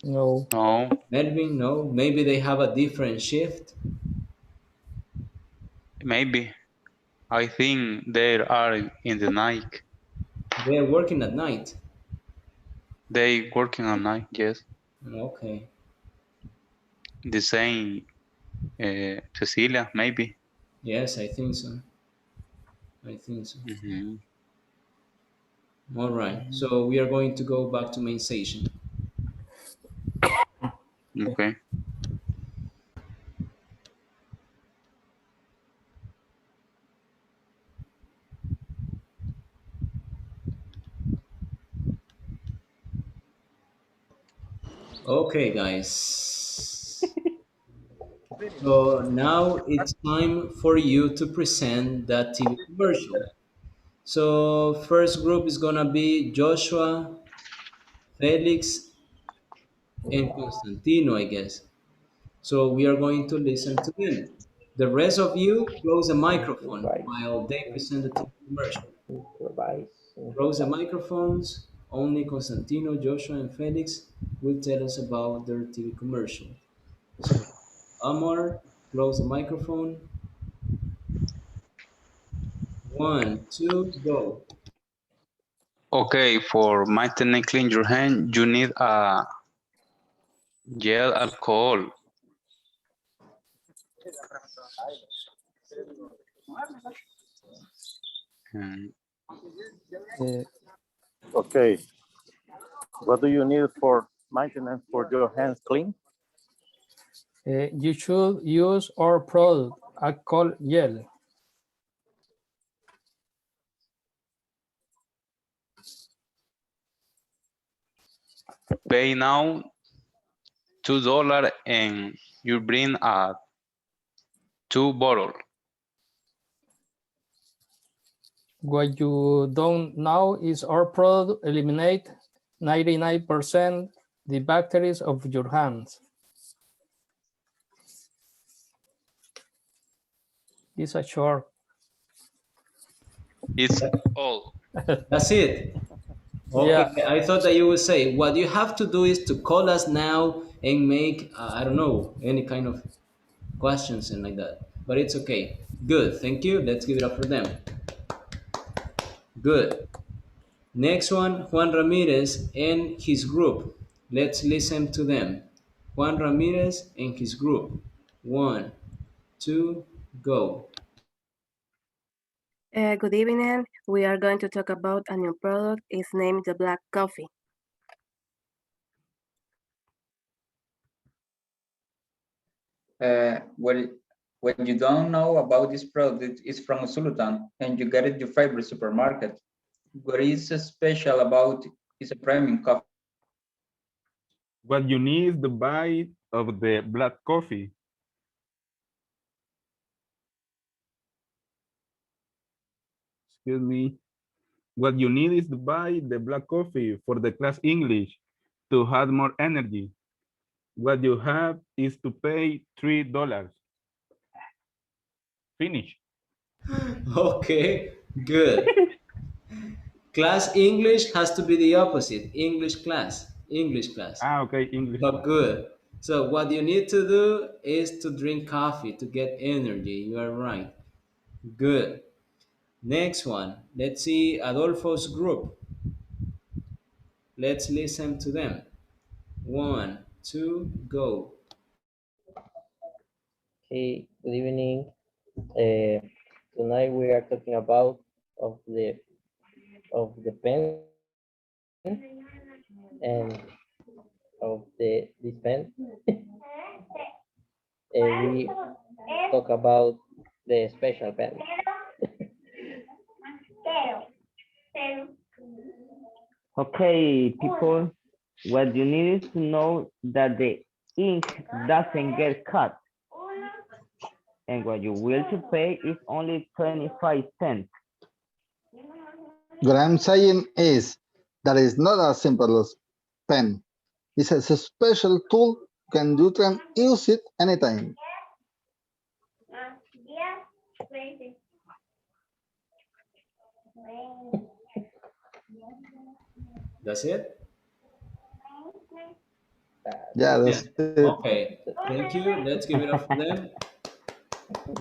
No. No, Melvin? No? Maybe they have a different shift. maybe. I think they are in the night. They are working at night. They working at night, yes. Okay. The same Cecilia, maybe. Yes, I think so. I think so. Mhm. All right. So we are going to go back to main station. Okay. Okay, guys. So now it's time for you to present that TV commercial. So first group is gonna be Joshua, Felix, and Constantino, I guess. So we are going to listen to them. The rest of you close the microphone while they present the TV commercial. Close the microphones. Only Constantino, Joshua, and Felix will tell us about their TV commercial. So, Amor, Close the microphone. 1, 2, go. Okay, for maintenance clean your hand, you need a gel alcohol. And Uh, Okay. What do you need for maintenance for your hands clean? you should use our product, alcohol gel. pay now $2 and you bring a 2 bottle. What you don't know is our product eliminate 99% the bacteria of your hands. It's a short. It's all. That's it. Okay, Yeah. I thought that you would say what you have to do is to call us now and make, I don't know, any kind of questions and like that. But it's okay. Good, thank you. Let's give it up for them. Good. Next one, Juan Ramirez and his group. Let's listen to them. Juan Ramirez and his group. 1, 2, go. Good evening. We are going to talk about a new product. It's named the black coffee. Well, what you don't know about this product is from Sultan, and you get it your favorite supermarket. What is special about is a premium coffee. What you need is the bite of the black coffee. Excuse me. What you need is to buy the black coffee for the class English to have more energy. What you have is to pay $3. Finish. Okay, good. Class English has to be the opposite. English class. English class. Ah, okay, English But class. good. So what you need to do is to drink coffee to get energy. You are right. Good. Next one. Let's see Adolfo's group. Let's listen to them. 1, 2, go. Hey, good evening. Uh, Tonight we are talking about of the pen and of this pen. We talk about the special pen. Okay, people, what you need is to know that the ink doesn't get cut. And what you will to pay is only 25 cents. What I'm saying is that it's not as simple as pen. It's a special tool, you can use it anytime. That's it? Yeah, Yeah. that's it. Okay. Thank you. Let's give it up for them.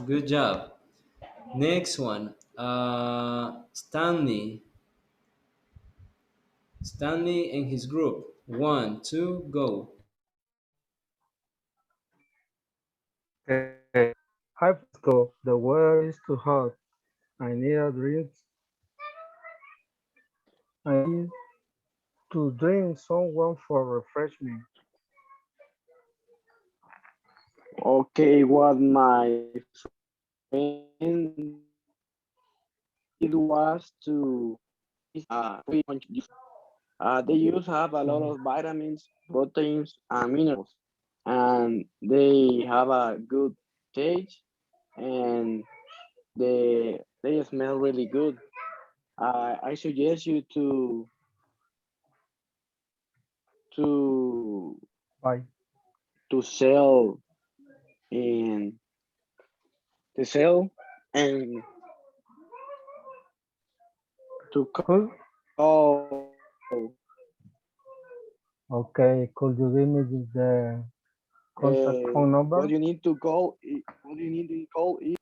Good job. Next one. Stanley. Stanley and his group. 1, 2, go. Hi, Frisco. The weather is too hot. I need a drink. I need to drink someone for refreshment. Okay, what my friend did was to fruit punch juice. They use have a lot of vitamins, proteins, and minerals, and they have a good taste, and they smell really good. I suggest you to Bye. to sell and to sell and to Cool. call. Okay, could you give me the Contact phone number. What you need to call. What you need to call is.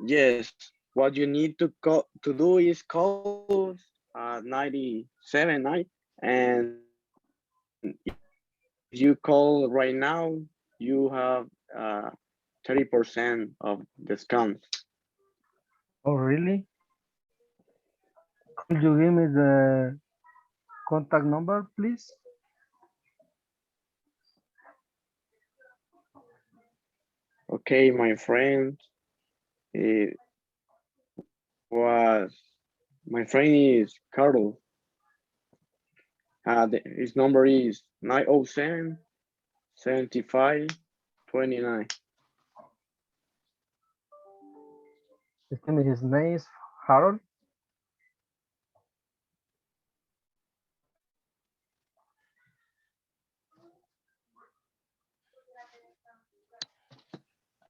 Yes. What you need to call to do is call 97 and if you call right now, you have 30% of discount. Oh, really? Could you give me the contact number, please? Okay, my friend, it was my friend is Carlos. His number is 907 75 29. His name is Harold.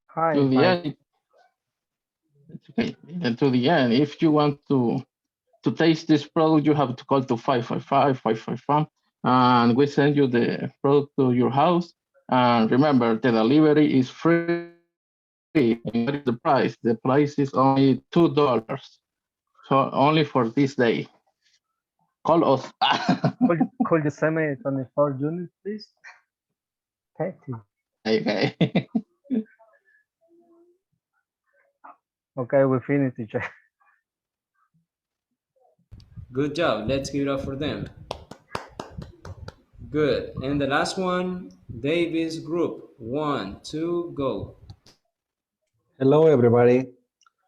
Hi, To the end, it's okay. And to the end, if you want to taste this product, you have to call to 555-555, and we send you the product to your house. And remember, the delivery is free. And what is the price? The price is only $2. So only for this day. Call us. Could you send me 24 units, please? Thank you. Okay. Okay, we finished, teacher. Good job. Let's give it up for them. Good. And the last one, Davis Group. 1, 2, go. Hello, everybody.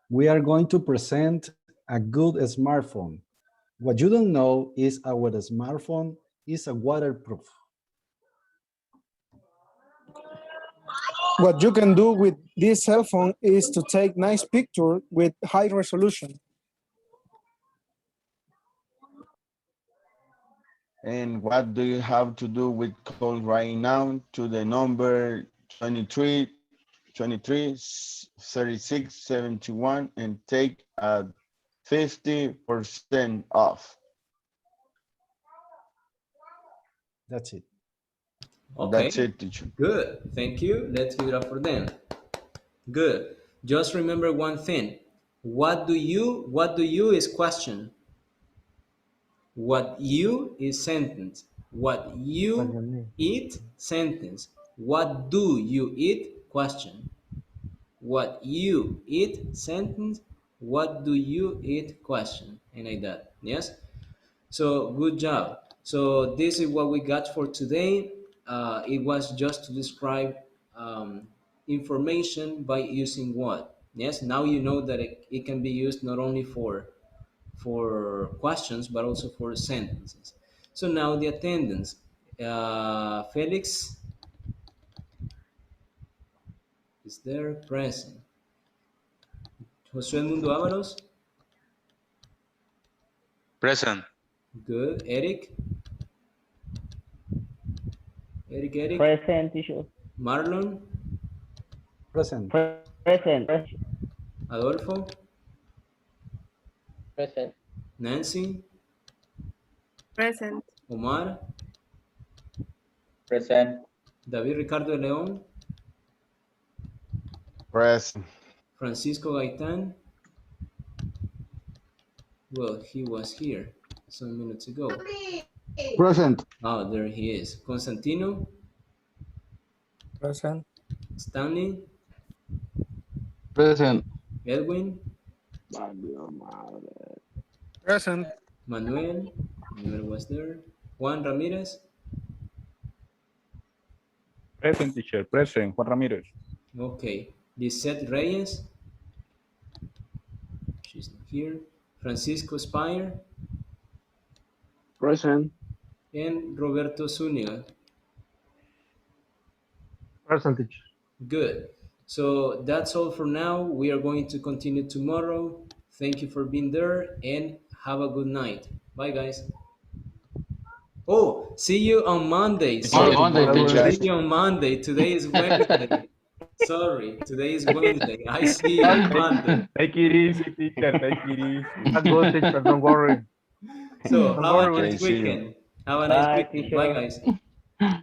We are going to present a good smartphone. What you don't know is our smartphone is a waterproof. What you can do with this cell phone is to take nice pictures with high resolution. And what do you have to do with call right now to the number 23 36 71 and take a 50% off? That's it. Okay. That's it, teacher. Good. Thank you. Let's give it up for them. Good. Just remember one thing. What do you is question. What you is sentence. What you eat, sentence. What do you eat, question. What you eat, sentence. What do you eat, question. And like that. Yes? So good job. So this is what we got for today. It was just to describe information by using what. Yes, now you know that it can be used not only for questions but also for sentences. So now the attendance. Felix is there, present. Josué Mundo Ábalos, Present. good. Eric. Present, teacher. Marlon, Present. Present. Adolfo, Present. Nancy, Present. Omar, Present. David Ricardo de León, Present. Francisco Gaitán. Well, he was here some minutes ago. Present. Oh, there he is. Constantino, Present. Stanley, Present. Edwin, Present. Manuel was there. Juan Ramirez. Present, teacher. Present. Juan Ramirez. Okay. Lisette Reyes. She's not here. Francisco Spire. Present. And Roberto Zuniga. Present, teacher. Good. So that's all for now. We are going to continue tomorrow. Thank you for being there and have a good night. Bye, guys. Oh, see you on Monday. Sorry. See you on Monday. Today is Wednesday. Sorry, today is Wednesday. I see you on Monday. Take it easy, teacher. Take it easy. Good, teacher. Don't worry. So, Don't have a worry. nice weekend. Have a nice Bye, weekend. Bye, teacher. guys.